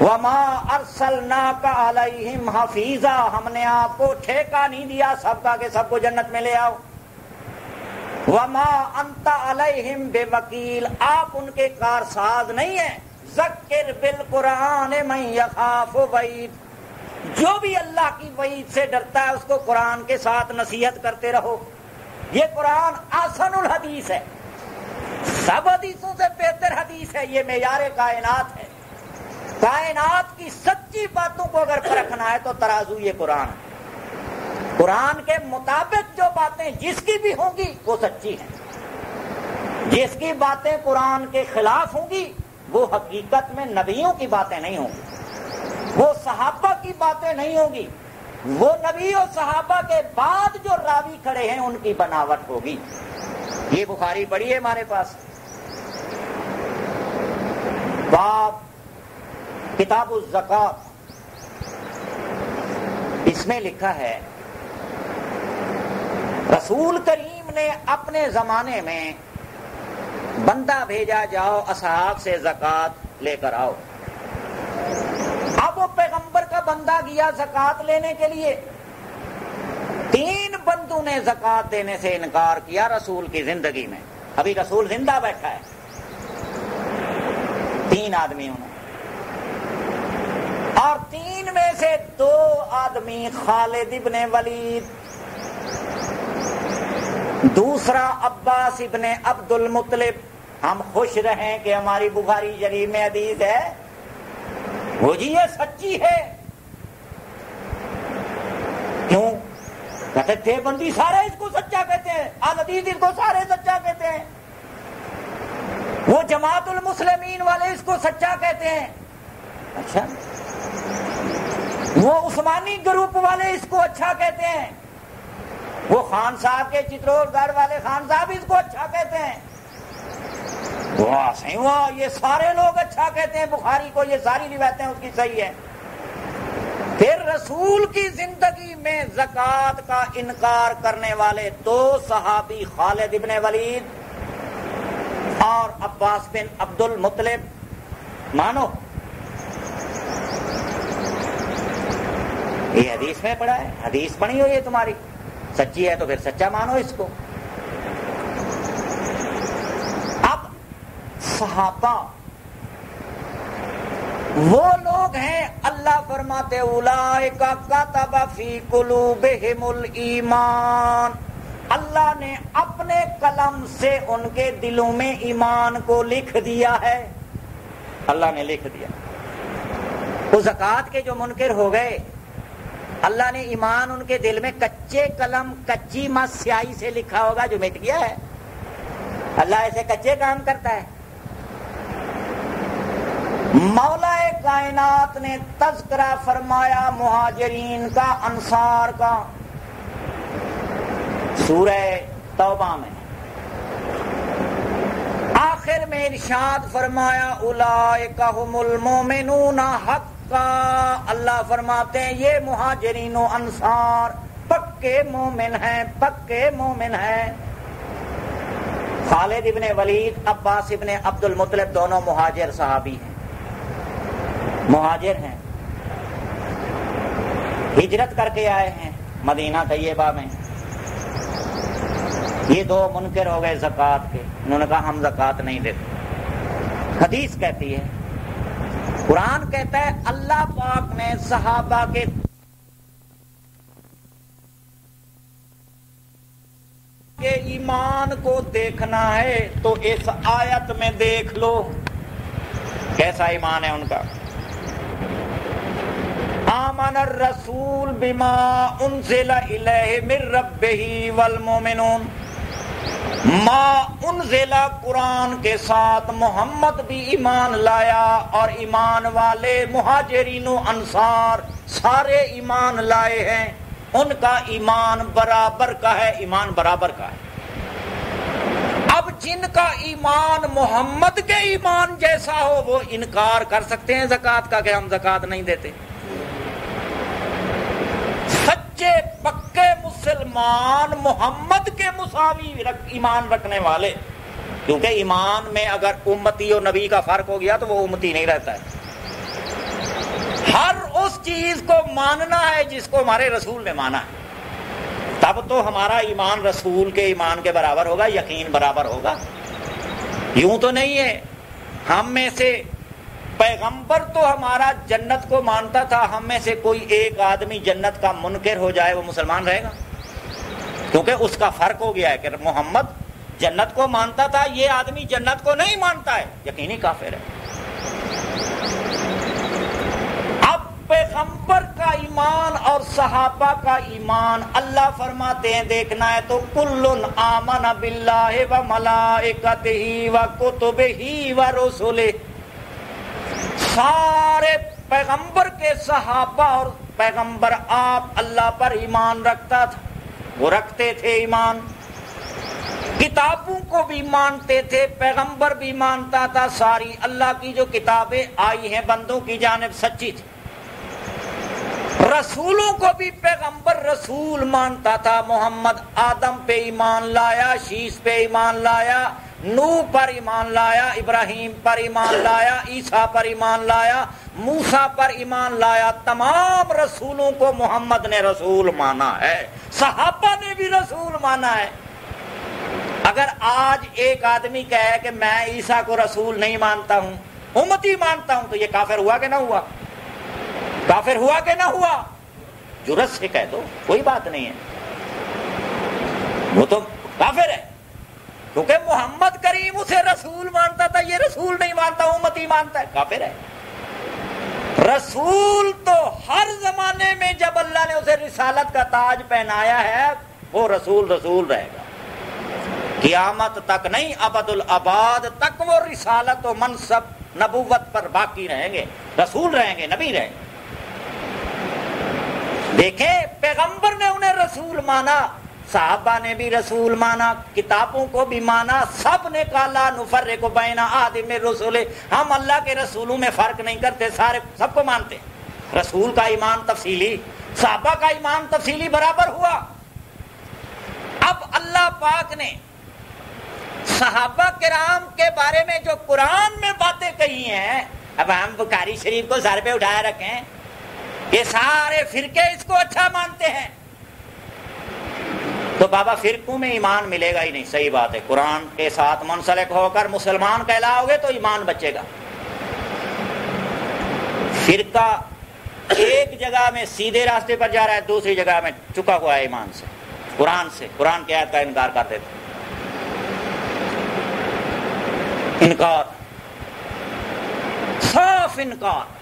S1: وما ارسلناک علیہم حفیظا، ہم نے آپ کو ٹھیکہ نہیں دیا سب کا کہ سب کو جنت میں لے آؤ۔ وما انت علیہم بوکیل، آپ ان کے کارساز نہیں ہیں۔ ذکر بالقرآن من یخاف وعید، جو بھی اللہ کی وعید سے ڈرتا ہے اس کو قرآن کے ساتھ نصیحت کرتے رہو۔ یہ قرآن احسن الحدیث ہے، سب حدیثوں سے بہتر حدیث ہے، یہ معیار کائنات ہے۔ کائنات کی سچی باتوں کو اگر پرکھنا ہے تو ترازو یہ قرآن ہے۔ قرآن کے مطابق جو باتیں جس کی بھی ہوں گی وہ سچی ہیں، جس کی باتیں قرآن کے خلاف ہوں گی وہ حقیقت میں نبیوں کی باتیں نہیں ہوں گی، وہ صحابہ کی باتیں نہیں ہوں گی، وہ نبی اور صحابہ کے بعد جو راوی کھڑے ہیں ان کی بناوٹ ہوگی۔ یہ بخاری پڑھی ہے ہمارے پاس، باب کتاب الزکات، اس میں لکھا ہے رسول کریم نے اپنے زمانے میں بندہ بھیجا، جاؤ اصحاب سے زکات لے کر آؤ۔ اب وہ پیغمبر کا بندہ گیا زکات لینے کے لیے، 3 بندوں نے زکات دینے سے انکار کیا رسول کی زندگی میں، ابھی رسول زندہ بیٹھا ہے، 3 آدمیوں نے، اور 3 میں سے 2 آدمی خالد ابن ولید، دوسرا عباس ابن عبد المطلب۔ ہم خوش رہیں کہ ہماری بخاری شریف میں حدیث ہے، وہ جی یہ سچی ہے۔ کیوں؟ کہتے تھے بندی سارے اس کو سچا کہتے ہیں، آل حدیث اس کو سارے سچا کہتے ہیں، وہ جماعت المسلمین والے اس کو سچا کہتے ہیں، اچھا وہ عثمانی گروپ والے اس کو اچھا کہتے ہیں، وہ خان صاحب کے چترول گڑھ والے خان صاحب اس کو اچھا کہتے ہیں، واہ یہ سارے لوگ اچھا کہتے ہیں بخاری کو، یہ ساری روایتیں اس کی صحیح ہیں۔ پھر رسول کی زندگی میں زکوٰۃ کا انکار کرنے والے 2 صحابی خالد ابن ولید اور عباس بن عبد المطلب، مانو یہ حدیث میں پڑھا ہے، حدیث پڑھی ہو یہ تمہاری، سچی ہے تو پھر سچا مانو اس کو۔ اب صحابہ وہ لوگ ہیں، اللہ فرماتے اولئک کتب فی قلوبہم الایمان، اللہ نے اپنے قلم سے ان کے دلوں میں ایمان کو لکھ دیا ہے، اللہ نے لکھ دیا۔ وہ زکوٰۃ کے جو منکر ہو گئے، اللہ نے ایمان ان کے دل میں کچے قلم، کچی ماں سیاہی سے لکھا ہوگا جو مٹ گیا ہے، اللہ ایسے کچے کام کرتا ہے۔ مولا کائنات نے تذکرہ فرمایا مہاجرین کا، انصار کا، سورہ توبہ میں، آخر آخر میں ارشاد فرمایا اولئک هم المؤمنون حقا، اللہ فرماتے ہیں یہ مہاجرین و انصار پکے مومن ہیں، پکے مومن ہیں۔ خالد ابن ولید، عباس ابن عبد المطلب دونوں مہاجر صحابی ہیں، مہاجر ہیں، ہجرت کر کے آئے ہیں مدینہ طیبہ میں۔ یہ دو منکر ہو گئے زکوٰۃ کے، انہوں نے کہا ہم زکوٰۃ نہیں دیتے۔ حدیث کہتی ہے، قرآن کہتا ہے اللہ پاک نے صحابہ کے ایمان کو دیکھنا ہے تو اس آیت میں دیکھ لو کیسا ایمان ہے ان کا۔ آمن الرسول بما انزل الیہ من ربہ والمؤمنون، ما انزل قرآن کے ساتھ محمد بھی ایمان لایا، اور ایمان والے مہاجرین و انصار سارے ایمان لائے ہیں، ان کا ایمان برابر کا ہے، ایمان برابر کا ہے۔ اب جن کا ایمان محمد کے ایمان جیسا ہو وہ انکار کر سکتے ہیں زکوٰۃ کا کہ ہم زکوٰۃ نہیں دیتے؟ سچے پکے مسلمان محمد کے مساوی ایمان رکھنے والے، کیونکہ ایمان میں اگر امتی اور نبی کا فرق ہو گیا تو وہ امتی نہیں رہتا ہے۔ ہر اس چیز کو ماننا ہے جس کو ہمارے رسول نے مانا ہے، تب تو ہمارا ایمان رسول کے ایمان کے برابر ہوگا، یقین برابر ہوگا۔ یوں تو نہیں ہے ہم میں سے پیغمبر تو ہمارا جنت کو مانتا تھا، ہم میں سے کوئی ایک آدمی جنت کا منکر ہو جائے وہ مسلمان رہے گا؟ کیونکہ اس کا فرق ہو گیا ہے کہ محمد جنت کو مانتا تھا، یہ آدمی جنت کو نہیں مانتا ہے، یقینی کافر ہے۔ اب پیغمبر کا ایمان اور صحابہ کا ایمان اللہ فرماتے ہیں دیکھنا ہے تو کل آمن باللہ و ملائکتہ و کتبہ و رسلہ، سارے پیغمبر کے صحابہ اور پیغمبر آپ اللہ پر ایمان رکھتا تھا، وہ رکھتے تھے ایمان، کتابوں کو بھی مانتے تھے، پیغمبر بھی مانتا تھا، ساری اللہ کی جو کتابیں آئی ہیں بندوں کی جانب سچی تھی، رسولوں کو بھی پیغمبر رسول مانتا تھا۔ محمد آدم پہ ایمان لایا، شیش پہ ایمان لایا، نوح پر ایمان لایا، ابراہیم پر ایمان لایا، عیسیٰ پر ایمان لایا، موسیٰ پر ایمان لایا، تمام رسولوں کو محمد نے رسول مانا ہے، صحابہ نے بھی رسول مانا ہے۔ اگر آج ایک آدمی کہے کہ میں عیسیٰ کو رسول نہیں مانتا ہوں، امتی مانتا ہوں، تو یہ کافر ہوا کہ نہ ہوا؟ کافر ہوا کہ نہ ہوا؟ جرأت سے کہہ دو، کوئی بات نہیں ہے، وہ تو کافر ہے، کیونکہ محمد کریم اسے رسول مانتا تھا، یہ رسول نہیں مانتا، امتی مانتا ہے، کافر ہے۔ رسول تو ہر زمانے میں جب اللہ نے اسے رسالت کا تاج پہنایا ہے وہ رسول رسول رہے گا، قیامت تک نہیں، ابد الاباد تک وہ رسالت و منصب نبوت پر باقی رہیں گے، رسول رہیں گے، نبی رہیں گے۔ دیکھیں پیغمبر نے انہیں رسول مانا، صحابہ نے بھی رسول مانا، کتابوں کو بھی مانا، سب نے کہا لا نفرق بین احد من رسلہ، ہم اللہ کے رسولوں میں فرق نہیں کرتے، سارے سب کو مانتے ہیں۔ رسول کا ایمان تفصیلی، صحابہ کا ایمان تفصیلی برابر ہوا۔ اب اللہ پاک نے صحابہ کرام کے بارے میں جو قرآن میں باتیں کہی ہیں، اب ہم بخاری شریف کو سر پہ اٹھائے رکھیں، یہ سارے فرقے اس کو اچھا مانتے ہیں، تو بابا فرقوں میں ایمان ملے گا ہی نہیں۔ صحیح بات ہے، قرآن کے ساتھ منسلک ہو کر مسلمان کہلاؤ گے تو ایمان بچے گا۔ فرقہ ایک جگہ میں سیدھے راستے پر جا رہا ہے، دوسری جگہ میں چکا ہوا ہے ایمان سے، قرآن کی آیت کا انکار کر دیتے، انکار، صاف انکار۔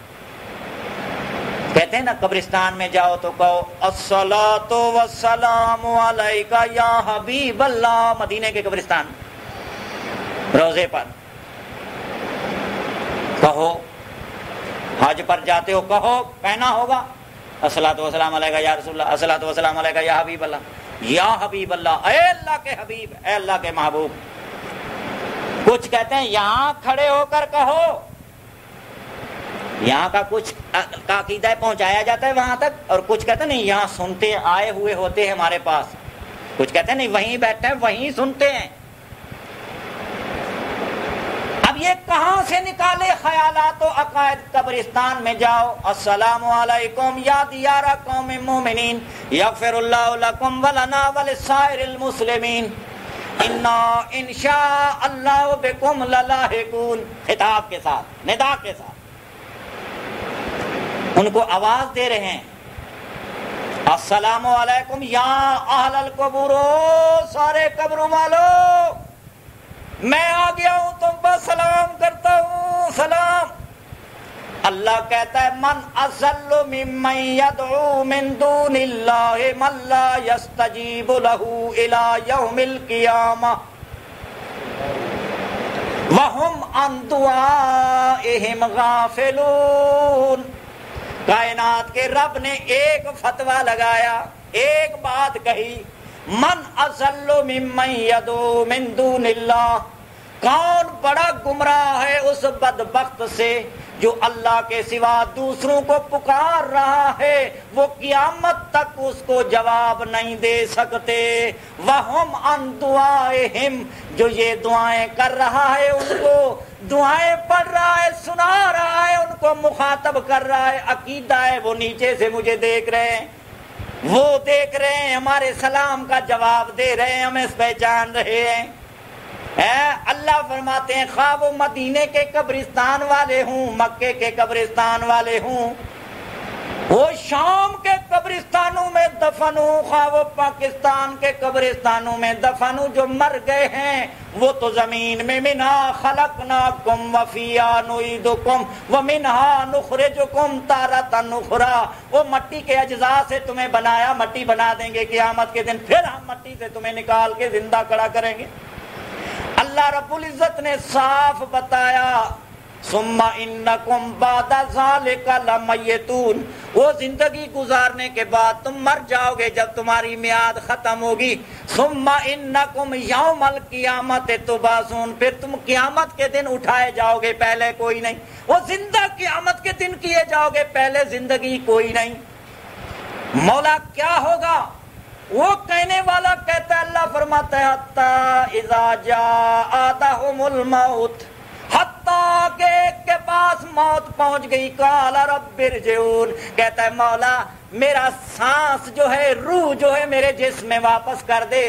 S1: کہتے ہیں نا قبرستان میں جاؤ تو کہو الصلاۃ والسلام علیک یا حبیب اللہ، مدینے کے قبرستان روزے پر کہو، حج پر جاتے ہو کہو، کہنا ہوگا الصلاۃ والسلام علیک یا رسول اللہ، الصلاۃ والسلام علیک یا حبیب اللہ، یا حبیب اللہ، اے اللہ کے حبیب، اے اللہ کے محبوب۔ کچھ کہتے ہیں یہاں کھڑے ہو کر کہو، یہاں کا کچھ کا عقیدہ پہنچایا جاتا ہے وہاں تک، اور کچھ کہتے ہیں نہیں یہاں سنتے آئے ہوئے ہوتے ہیں ہمارے پاس، کچھ کہتے ہیں نہیں وہیں بیٹھے ہیں وہیں سنتے ہیں۔ اب یہ کہاں سے نکالے خیالات و عقائد؟ قبرستان میں جاؤ، السلام علیکم یا دیار قوم مومنین یغفر اللہ لکم ولنا ولسائر المسلمین انا انشاء اللہ بکم للاحقون، خطاب کے ساتھ، ندا کے ساتھ ان کو آواز دے رہے ہیں، السلام علیکم یا اہل القبور، سارے قبروں والو میں آ گیا ہوں تم پر سلام کرتا ہوں، سلام۔ اللہ کہتا ہے من اضل ممن يدعو من دون اللہ من لا يستجیب له الى یوم القیامہ وهم عن دعائهم غافلون۔ کائنات کے رب نے ایک فتویٰ لگایا، ایک بات کہی، من اضل ممن يدعو من دون اللہ، کون بڑا گمراہ ہے اس بدبخت سے جو اللہ کے سوا دوسروں کو پکار رہا ہے، وہ قیامت تک اس کو جواب نہیں دے سکتے۔ وَهُمْ عَنْ دُعَائِهِمْ، جو یہ دعائیں کر رہا ہے ان کو دعائیں پڑھ رہا ہے، سنا رہا ہے، ان کو مخاطب کر رہا ہے، عقیدہ ہے وہ نیچے سے مجھے دیکھ رہے ہیں، وہ دیکھ رہے ہیں، ہمارے سلام کا جواب دے رہے ہیں، ہمیں پہچان رہے ہیں۔ اللہ فرماتے ہیں خواہ وہ مدینے کے قبرستان والے ہوں، مکے کے قبرستان والے ہوں، وہ شام کے قبرستانوں میں دفن ہوں، خواہ وہ پاکستان کے قبرستانوں میں دفن ہوں، جو مر گئے ہیں وہ تو زمین میں منہا خلقناکم وفیہا نعیدکم ومنہا نخرجکم تارۃ اخری، وہ مٹی کے اجزاء سے تمہیں بنایا، مٹی بنا دیں گے قیامت کے دن، پھر ہم مٹی سے تمہیں نکال کے زندہ کھڑا کریں گے۔ اللہ رب العزت نے صاف بتایا ثم انکم بعد ذلک لمیتون، وہ زندگی گزارنے کے بعد تم مر جاؤ گے جب تمہاری میعاد ختم ہوگی۔ ثم انکم یوم القیامت تبعثون، پھر تم قیامت کے دن اٹھائے جاؤ گے، پہلے کوئی نہیں، وہ زندہ قیامت کے دن کیے جاؤ گے، پہلے زندگی کوئی نہیں۔ مولا کیا ہوگا؟ وہ کہنے والا کہتا ہے، اللہ فرماتا ہے حتی اذا جاء احدهم الموت، حتیٰ کہ ایک کے پاس موت پہنچ گئی، قال رب ارجعون، کہتا ہے مولا میرا سانس جو ہے، روح جو ہے میرے جسم میں واپس کر دے،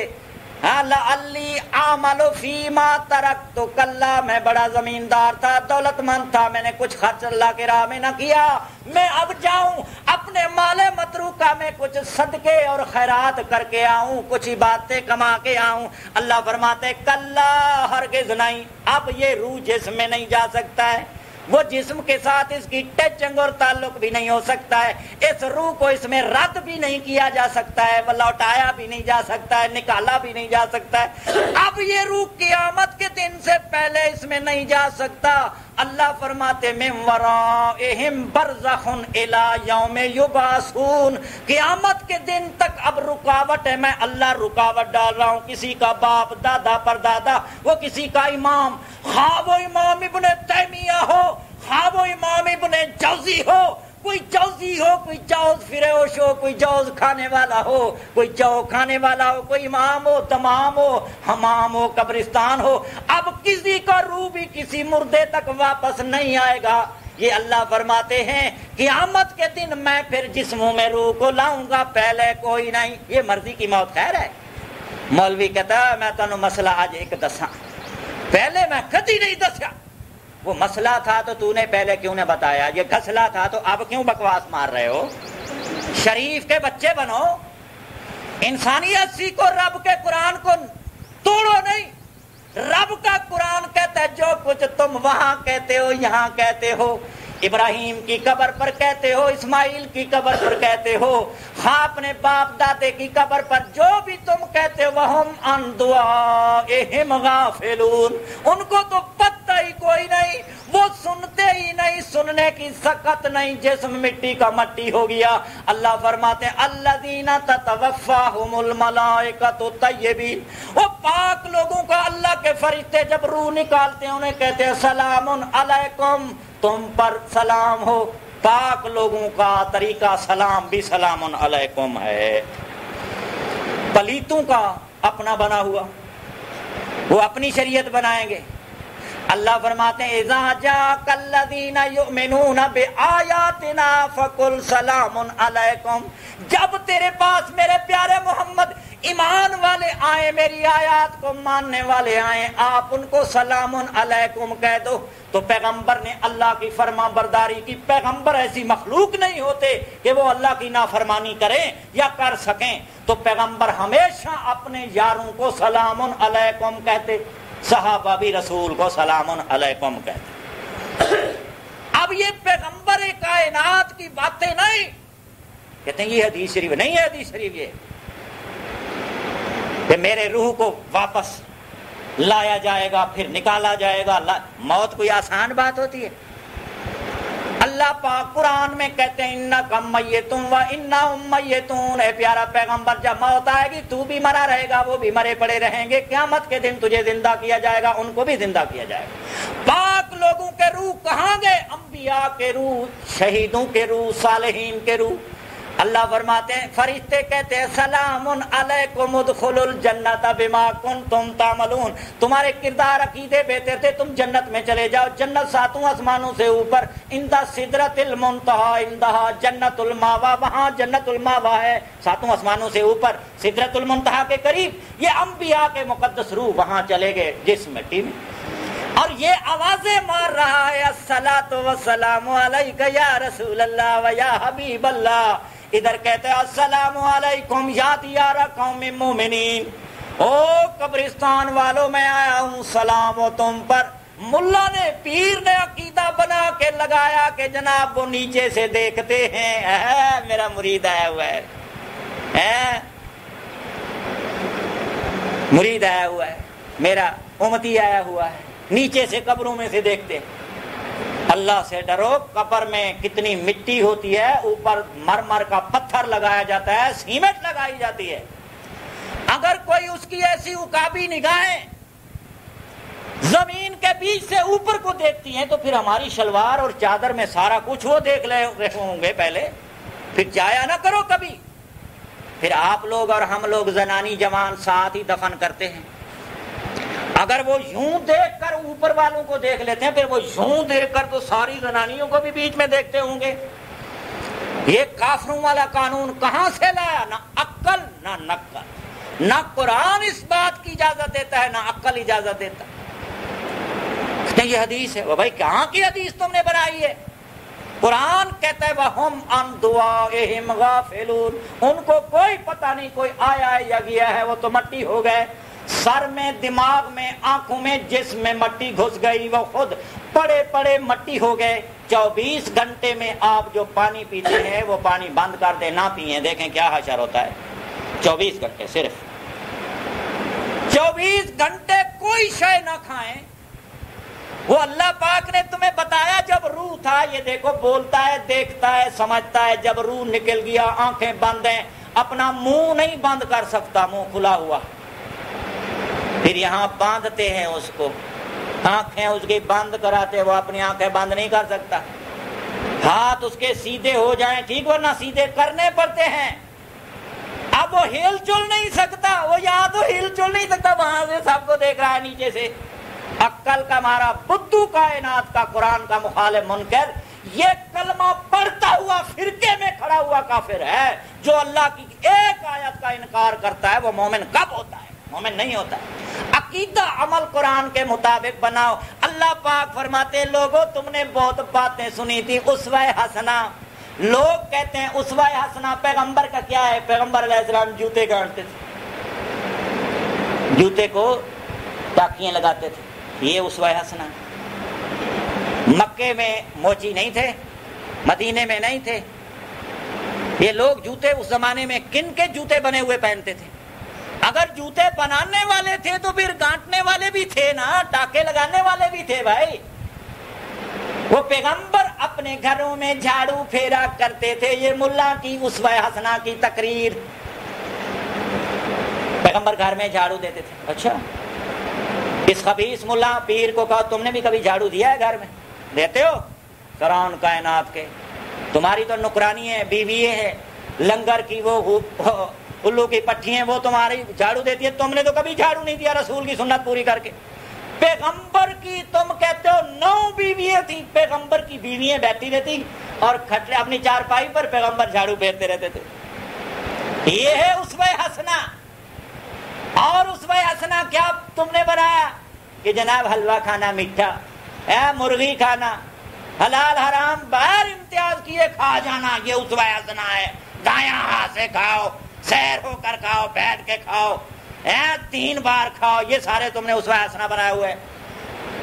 S1: لعلی اعمل فیما ترکت، کلا میں بڑا زمیندار تھا، دولت مند تھا، میں نے کچھ خرچ اللہ کے راہ میں نہ کیا، میں اب جاؤں اپنے مال متروکہ میں کچھ صدقے اور خیرات کر کے آؤں، کچھ عبادتیں کما کے آؤں۔ اللہ فرماتے کلا ہرگز نہیں، اب یہ روح جسم میں نہیں جا سکتا ہے، وہ جسم کے ساتھ اس کی ٹچنگ اور تعلق بھی نہیں ہو سکتا ہے، اس روح کو اس میں رد بھی نہیں کیا جا سکتا ہے، لوٹایا بھی نہیں جا سکتا ہے، نکالا بھی نہیں جا سکتا ہے، اب یہ روح قیامت کے دن سے پہلے اس میں نہیں جا سکتا۔ اللہ فرماتے من ورائہم برزخ الی یوم یبعثون، قیامت کے دن تک اب رکاوٹ ہے، میں اللہ رکاوٹ ڈال رہا ہوں، کسی کا باپ دادا پردادا، وہ کسی کا امام، خواہ وہ امام ابن تیمیہ ہو، خواہ وہ امام ابن جوزی ہو، کوئی جوزی ہو، کوئی جوز فروش ہو، کوئی جوز کھانے والا ہو، کوئی جو کھانے والا ہو، کوئی امام ہو، تمام ہو، حمام ہو، قبرستان ہو، اب کسی کا روح بھی کسی مردے تک واپس نہیں آئے گا۔ یہ اللہ فرماتے ہیں قیامت کے دن میں پھر جسموں میں روح کو لاؤں گا، پہلے کوئی نہیں، یہ مرضی کی موت خیر ہے۔ مولوی کہتا ہے میں تنوں مسئلہ آج ایک دساں، پہلے میں کدی نہیں دسیا، وہ مسئلہ تھا تو تو نے پہلے کیوں نے بتایا، یہ گھسلا تھا تو اب کیوں بکواس مار رہے ہو؟ شریف کے بچے بنو، انسانیت سیکھو، رب کے قرآن کو توڑو نہیں۔ رب کا قرآن کہتا ہے جو کچھ تم وہاں کہتے ہو یہاں کہتے ہو، ابراہیم کی قبر پر کہتے ہو، اسماعیل کی قبر پر کہتے ہو، ہاں اپنے باپ دادے کی قبر پر جو بھی تم کہتے ہو، وہم عن دعائہم غافلون، ان کو تو پتہ ہی کوئی نہیں، وہ سنتے ہی نہیں، سننے کی سکت نہیں، جسم مٹی کا مٹی ہو گیا۔ اللہ فرماتے ہیں الذین تتوفاہم الملائکۃ طیبین، وہ پاک لوگوں کا اللہ کے فرشتے جب روح نکالتے ہیں انہیں کہتے ہیں سلام علیکم، تم پر سلام ہو۔ پاک لوگوں کا طریقہ سلام بھی سلام علیکم ہے، پلیتوں کا اپنا بنا ہوا، وہ اپنی شریعت بنائیں گے۔ اللہ فرماتے ہیں اذا جاءک الذین یؤمنون بآیاتنا فقل سلام علیکم، جب تیرے پاس میرے پیارے محمد ایمان والے آئے، میری آیات کو ماننے والے آئے، آپ ان کو سلام علیکم کہہ دو۔ تو پیغمبر نے اللہ کی فرما برداری کی، پیغمبر ایسی مخلوق نہیں ہوتے کہ وہ اللہ کی نافرمانی کریں یا کر سکیں، تو پیغمبر ہمیشہ اپنے یاروں کو سلام علیکم کہتے، صحابہ بھی رسول کو سلام علیکم کہتے۔ اب یہ پیغمبر کائنات کی باتیں نہیں، کہتے ہیں یہ حدیث شریف نہیں ہے، حدیث شریف یہ کہ میرے روح کو واپس لایا جائے گا پھر نکالا جائے گا۔ موت کوئی آسان بات ہوتی ہے؟ اللہ پاک قرآن میں کہتے ہیں انکم میتون و انہم میتون، اے پیارا پیغمبر جب موت آئے گی تو بھی مرا رہے گا، وہ بھی مرے پڑے رہیں گے، قیامت کے دن تجھے زندہ کیا جائے گا، ان کو بھی زندہ کیا جائے گا۔ پاک لوگوں کے روح کہاں گئے؟ انبیاء کے روح، شہیدوں کے روح، صالحین کے روح۔ اللہ فرماتے ہیں فرشتے کہتے ہیں سلام علیکم ادخلوا الجنت بما کنتم تعملون، تمہارے کردار عقیدے بہتر تھے، تم جنت میں چلے جاؤ، جنت ساتوں آسمانوں سے اوپر، عند سدرۃ المنتہی، عندہا جنت الماوا، وہاں جنت الماوا ہے، ساتوں آسمانوں سے اوپر سدرۃ المنتہی کے قریب۔ یہ انبیاء کے مقدس روح وہاں چلے گئے جس مٹی میں، اور یہ آوازیں مار رہا ہے الصلاۃ والسلام علیک یا رسول اللہ و یا حبیب اللہ، ادھر کہتے ہیں السلام علیکم یا دیار قوم مومنین، او قبرستان والوں میں آیا ہوں سلام ہو تم پر۔ ملا نے پیر نے عقیدہ بنا کے لگایا کہ جناب وہ نیچے سے دیکھتے ہیں، میرا مرید آیا ہوا ہے، مرید آیا ہوا ہے، میرا امتی آیا ہوا ہے، نیچے سے قبروں میں سے دیکھتے ہیں۔ اللہ سے ڈرو، قبر میں کتنی مٹی ہوتی ہے، اوپر مرمر کا پتھر لگایا جاتا ہے، سیمنٹ لگائی جاتی ہے، اگر کوئی اس کی ایسی عقابی نگاہیں زمین کے بیچ سے اوپر کو دیکھتی ہیں تو پھر ہماری شلوار اور چادر میں سارا کچھ وہ دیکھ رہے ہوں گے پہلے، پھر جایا نہ کرو کبھی۔ پھر آپ لوگ اور ہم لوگ زنانی جوان ساتھ ہی دفن کرتے ہیں، اگر وہ یوں دیکھ کر اوپر والوں کو دیکھ لیتے ہیں، پھر وہ یوں دیکھ کر تو ساری زنانیوں کو بھی بیچ میں دیکھتے ہوں گے۔ یہ کافروں والا قانون کہاں سے لایا؟ نہ عقل نہ نقل، نہ قرآن اس بات کی اجازت دیتا ہے نہ عقل اجازت دیتا۔ یہ حدیث ہے، وہ بھائی کہاں کی حدیث تم نے بنائی ہے؟ قرآن کہتا ہے وَهُمْ عَنْ دُعَائِهِمْ غَافِلُونَ، ان کو کوئی پتہ نہیں کوئی آیا ہے یا گیا ہے، وہ تو مٹی ہو گئے، سر میں، دماغ میں، آنکھوں میں، جسم میں مٹی گھس گئی، وہ خود پڑے پڑے مٹی ہو گئے۔ 24 گھنٹے میں آپ جو پانی پیتے ہیں وہ پانی بند کر دیں، نہ پیئیں، دیکھیں کیا حشر ہوتا ہے۔ 24 گھنٹے صرف 24 گھنٹے کوئی شے نہ کھائیں۔ وہ اللہ پاک نے تمہیں بتایا جب روح تھا، یہ دیکھو بولتا ہے، دیکھتا ہے، سمجھتا ہے، جب روح نکل گیا آنکھیں بند ہیں، اپنا منہ نہیں بند کر سکتا، منہ کھلا ہوا، پھر یہاں باندھتے ہیں اس کو، آنکھیں اس کی بند کراتے، وہ اپنی آنکھیں بند نہیں کر سکتا، ہاتھ اس کے سیدھے ہو جائیں ٹھیک، ورنہ سیدھے کرنے پڑتے ہیں، اب وہ ہل چل نہیں سکتا، وہ یہاں تو ہل چل نہیں سکتا، وہاں سے سب کو دیکھ رہا ہے نیچے سے۔ عقل کا مارا بدھو کائنات کا قرآن کا مخالف منکر، یہ کلمہ پڑھتا ہوا فرقے میں کھڑا ہوا کافر ہے، جو اللہ کی ایک آیت کا انکار کرتا ہے، وہ مومن کب ہوتا ہے؟ مومن نہیں ہوتا ہے۔ عقیدہ عمل قرآن کے مطابق بناؤ۔ اللہ پاک فرماتے ہیں لوگوں تم نے بہت باتیں سنی تھی، اسوہ حسنہ، لوگ کہتے ہیں اسوہ حسنہ پیغمبر کا کیا ہے؟ پیغمبر علیہ السلام جوتے گاڑتے تھے، جوتے کو ٹاکیاں لگاتے تھے، یہ اسوہ حسنہ۔
S2: مکے میں موچی نہیں تھے، مدینے میں نہیں تھے. یہ لوگ جوتے اس زمانے میں کن کے جوتے بنے ہوئے پہنتے تھے؟ اگر جوتے بنانے والے تھے تو پھر گانٹنے والے بھی تھے نا، ٹاکے لگانے والے بھی تھے بھائی. وہ پیغمبر اپنے گھروں میں جھاڑو پھیرا کرتے تھے. یہ ملا کی اسوہ حسنہ کی تقریر. پیغمبر گھر میں جھاڑو دیتے تھے. اچھا اس خبیث ملا پیر کو کہا تم نے بھی کبھی جھاڑو دیا ہے گھر میں؟ دیتے ہو؟ قرآن کائنات کے تمہاری تو نکرانی ہے، بیوی ہے، لنگر کی وہ الو کی پٹھی ہیں وہ تمہاری جھاڑو دیتی ہے. تم نے تو کبھی جھاڑو نہیں دیا رسول کی سنت پوری کر کے. پیغمبر کی تم کہتے ہو 9 بیویاں تھیں، پیغمبر کی بیویاں بیٹھی رہتی اور کھٹلے اپنی چارپائی پر پیغمبر جھاڑو پھیرتے رہتے تھے. یہ ہے اسوہ حسنہ. اور اسوہ حسنہ کیا تم نے بنایا کہ جناب حلوہ کھانا، میٹھا، مرغی کھانا، حلال حرام باہر امتیاز کیے کھا جانا، یہ اسوہ حسنہ ہے. دایاں ہاتھ سے کھاؤ، سیر ہو کر کھاؤ، بیٹھ کے کھاؤ، 3 بار کھاؤ، یہ سارے تم نے اسوہ حسنہ بنائے ہوئے.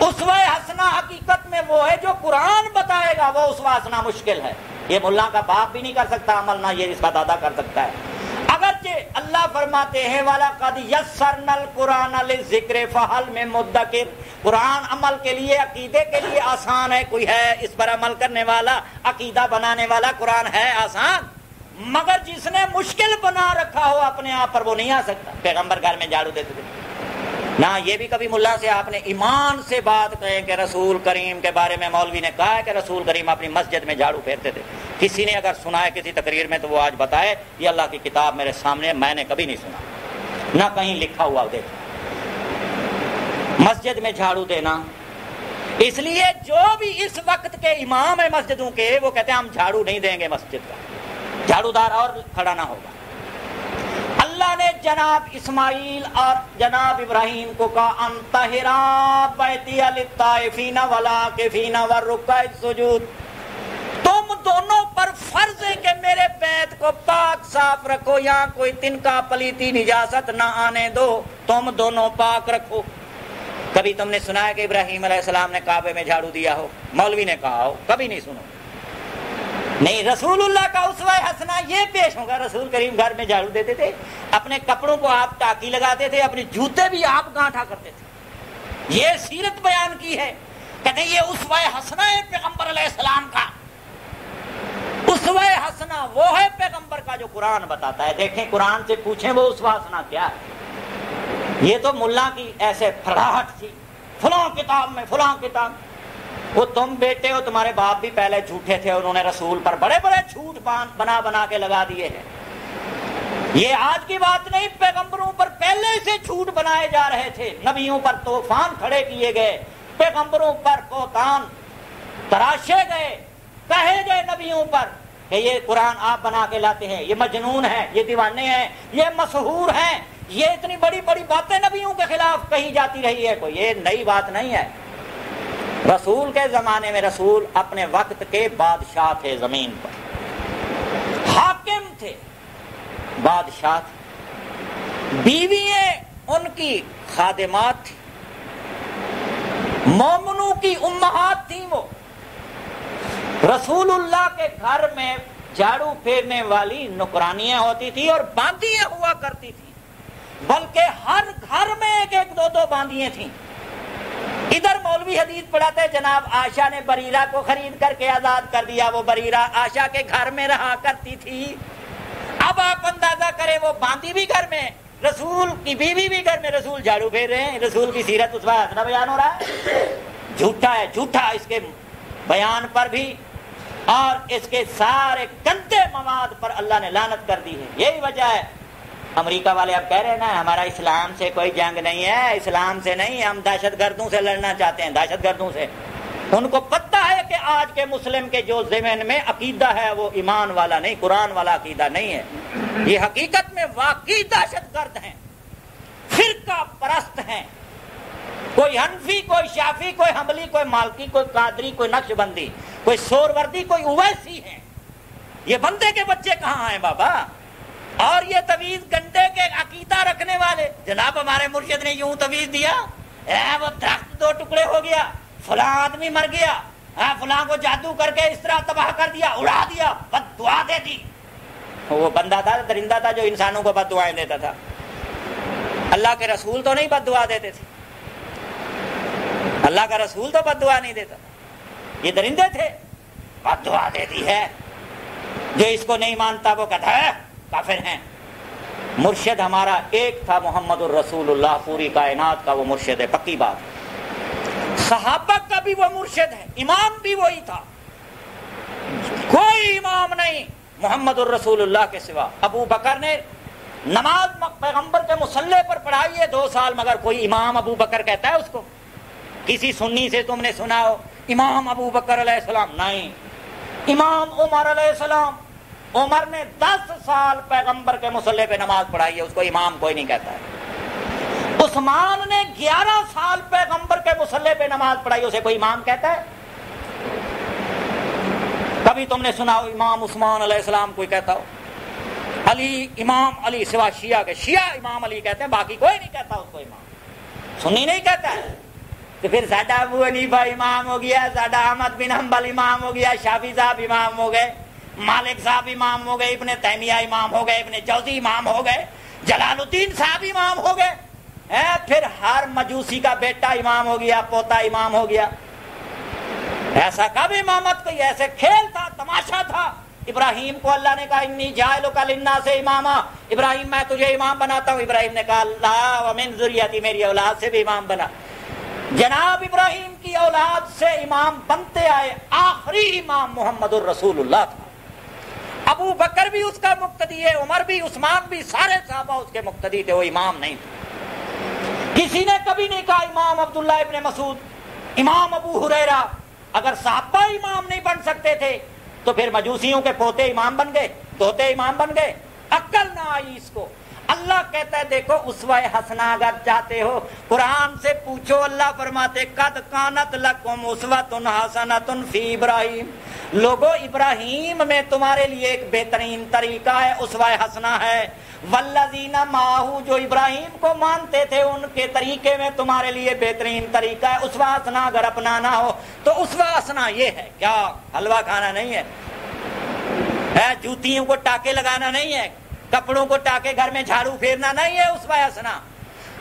S2: اسوہ حسنہ حقیقت میں وہ ہے جو قرآن بتائے گا، وہ اسوہ حسنہ مشکل ہے. یہ ملا کا باپ بھی نہیں کر سکتا عمل، نہ یہ اس کا دادا کر سکتا ہے. اگرچہ اللہ فرماتے ہیں وَلَقَدْ يَسَّرْنَا الْقُرْآنَ لِلذِّكْرِ فَهَلْ مِن مُدَّكِرٍ. قرآن عمل کے لیے، عقیدے کے لیے آسان ہے. کوئی ہے اس پر عمل کرنے والا، عقیدہ بنانے والا؟ قرآن ہے آسان، مگر جس نے مشکل بنا رکھا ہو اپنے آپ پر وہ نہیں آ سکتا. پیغمبر گھر میں جھاڑو دیتے تھے. نہ یہ بھی کبھی ملا سے آپ نے ایمان سے بات کہیں کہ رسول کریم کے بارے میں مولوی نے کہا ہے کہ رسول کریم اپنی مسجد میں جھاڑو پھیرتے تھے. کسی نے اگر سنا ہے کسی تقریر میں تو وہ آج بتائے. یہ اللہ کی کتاب میرے سامنے، میں نے کبھی نہیں سنا، نہ کہیں لکھا ہوا دیکھا. مسجد میں جھاڑو دینا، اس لیے جو بھی اس وقت کے امام ہیں مسجدوں کے، وہ کہتے ہیں ہم جھاڑو نہیں دیں گے مسجد کا، جھاڑو دار اور کھڑا نہ ہوگا. اللہ نے جناب اسماعیل اور جناب ابراہیم کو کہا انطہرا بیتی للطائفین والعاکفین والرکع السجود. تم دونوں پر فرض ہے کہ میرے بیت کو پاک صاف رکھو، یہاں کوئی تنکا پلیتی نجاست نہ آنے دو، تم دونوں پاک رکھو. کبھی تم نے سنا ہے کہ ابراہیم علیہ السلام نے کعبے میں جھاڑو دیا ہو؟ مولوی نے کہا ہو؟ کبھی نہیں سنو. نہیں، رسول اللہ کا اسوہ حسنہ یہ پیش ہوگا. رسول کریم گھر میں جھاڑو دیتے تھے، اپنے کپڑوں کو آپ ٹاکی لگاتے تھے، اپنے جوتے بھی آپ گانٹھا کرتے تھے. یہ سیرت بیان کی ہے. کہتے ہیں یہ اسوہ حسنہ ہے پیغمبر علیہ السلام کا. اسوہ حسنہ وہ ہے پیغمبر کا جو قرآن بتاتا ہے. دیکھیں قرآن سے پوچھیں وہ اسوہ حسنہ کیا ہے. یہ تو ملا کی ایسے پھڑاہٹ تھی، فلاں کتاب میں فلاں کتاب. وہ تم بیٹے ہو، تمہارے باپ بھی پہلے جھوٹے تھے، انہوں نے رسول پر بڑے بڑے جھوٹ بنا بنا کے لگا دیے ہیں. یہ آج کی بات نہیں، پیغمبروں پر پہلے سے جھوٹ بنائے جا رہے تھے. نبیوں پر طوفان کھڑے کیے گئے، پیغمبروں پر کوتان تراشے گئے، کہے گئے نبیوں پر کہ یہ قرآن آپ بنا کے لاتے ہیں، یہ مجنون ہیں، یہ دیوانے ہیں، یہ مسحور ہیں. یہ اتنی بڑی بڑی باتیں نبیوں کے خلاف کہی جاتی رہی ہے. کوئی یہ نئی بات نہیں ہے. رسول کے زمانے میں رسول اپنے وقت کے بادشاہ تھے، زمین پر حاکم تھے، بادشاہ تھے. بیوییں ان کی خادمات تھیں، مومنوں کی امہات تھیں. وہ رسول اللہ کے گھر میں جھاڑو پھیرنے والی نوکرانیاں ہوتی تھی اور باندیاں ہوا کرتی تھی، بلکہ ہر گھر میں ایک ایک دو دو باندیاں تھیں. ادھر مولوی حدیث پڑھاتے جناب عائشہ نے بریرہ کو خرید کر کے آزاد کر دیا. وہ بریرہ عائشہ کے گھر میں رہا کرتی تھی. اب آپ اندازہ کریں وہ باندی بھی گھر میں، رسول کی بیوی بھی گھر میں، رسول جھاڑو پھیر رہے ہیں. رسول کی سیرت اسوہ حسنہ بیان ہو رہا ہے. جھوٹا ہے، جھوٹا اس کے بیان پر بھی اور اس کے سارے گندے مواد پر اللہ نے لعنت کر دی ہے. یہی وجہ ہے امریکہ والے اب کہہ رہے ہیں نا ہمارا اسلام سے کوئی جنگ نہیں ہے، اسلام سے نہیں، ہم دہشت گردوں سے لڑنا چاہتے ہیں. دہشت گردوں سے ان کو پتہ ہے کہ آج کے مسلم کے جو ذہن میں عقیدہ ہے وہ ایمان والا نہیں، قرآن والا عقیدہ نہیں ہے. یہ حقیقت میں واقعی دہشت گرد ہیں، فرقہ پرست ہیں. کوئی حنفی، کوئی شافی، کوئی حنبلی، کوئی مالکی، کوئی قادری، کوئی نقش بندی، کوئی سوروردی، کوئی اویسی ہیں. یہ بندے کے بچے کہاں ہیں بابا؟ اور یہ تویز گنڈے کے عقیدہ رکھنے والے، جناب ہمارے مرشد نے یوں تویز دیا، وہ درخت 2 ٹکڑے ہو گیا، فلاں آدمی مر گیا، فلاں کو جادو کر کے اس طرح تباہ کر دیا، اڑا دیا، بد دعا دے دی. وہ بندہ تھا، درندہ تھا جو انسانوں کو بد دعائیں دیتا تھا. اللہ کے رسول تو نہیں بد دعا دیتے تھے، اللہ کا رسول تو بد دعا نہیں دیتا تھا، یہ درندے تھے. بد دعا دیتی ہے، جو اس کو نہیں مانتا وہ کہتا ہے کافر ہیں. مرشد ہمارا ایک تھا، محمد الرسول اللہ، پوری کائنات کا وہ مرشد ہے، پکی بات. صحابہ کا بھی وہ مرشد ہے، امام بھی وہی تھا. کوئی امام نہیں محمد الرسول اللہ کے سوا. ابو بکر نے نماز پیغمبر کے مصلی پر پڑھائی ہے 2 سال، مگر کوئی امام ابو بکر کہتا ہے اس کو؟ کسی سنی سے تم نے سنا ہو امام ابو بکر علیہ السلام؟ نہیں. امام عمر علیہ السلام، عمر نے 10 سال پیغمبر کے مصلی پہ نماز پڑھائی ہے، اس کو امام کوئی نہیں کہتا ہے. عثمان نے 11 سال پیغمبر کے مصلی پہ نماز پڑھائی، اسے کوئی امام کہتا ہے؟ کبھی تم نے سنا ہو امام عثمان علیہ السلام کوئی کہتا ہو؟ علی، امام علی سوا شیعہ کے، شیعہ امام علی کہتے ہیں، باقی کوئی نہیں کہتا اس کو امام. سنی نہیں کہتا ہے. تو پھر ساڈا ابو حنیفہ امام ہو گیا، ساڈا احمد بن حنبل امام ہو گیا، شافعی صاحب امام ہو گئے، مالک صاحب امام ہو گئے، ابن تیمیہ امام ہو گئے، ابن جوزی امام ہو گئے، جلال الدین صاحب امام ہو گئے. پھر ہر مجوسی کا بیٹا امام ہو گیا، پوتا امام ہو گیا. ایسا کب امامت کوئی؟ ایسے کھیل تھا، تماشا تھا. ابراہیم کو اللہ نے کہا انی جاعلک للناس اماما، ابراہیم میں تجھے امام بناتا ہوں. ابراہیم نے کہا اللہ ومن ذریتی، میری اولاد سے بھی امام بنا. جناب ابراہیم کی اولاد سے امام بنتے آئے، آخری امام محمد الرسول اللہ تھا. ابو بکر بھی اس کا مقتدی ہے، عمر بھی، عثمان بھی، سارے صحابہ اس کے مقتدی تھے، وہ امام نہیں تھے. کسی نے کبھی نہیں کہا امام عبداللہ ابن مسعود، امام ابو ہریرہ. اگر صحابہ امام نہیں بن سکتے تھے تو پھر مجوسیوں کے پوتے امام بن گئے، دوتے امام بن گئے. عقل نہ آئی اس کو. اللہ کہتا ہے دیکھو اسوہ حسنہ اگر چاہتے ہو، قرآن سے پوچھو. اللہ فرماتے قد کانت لکم اسوۃ حسنۃ فی ابراہیم، لوگو ابراہیم میں تمہارے لیے ایک بہترین طریقہ ہے، اسوہ حسنہ ہے. والذین معہ، جو ابراہیم کو مانتے تھے ان کے طریقے میں تمہارے لیے بہترین طریقہ ہے. اسوہ حسنہ اگر اپنانا ہو تو اسوہ حسنہ یہ ہے، کیا حلوہ کھانا نہیں ہے، جوتیوں کو ٹاکے لگانا نہیں ہے، کپڑوں کو ٹاکے گھر میں جھاڑو پھیرنا نہیں ہے. اسوہ حسنہ،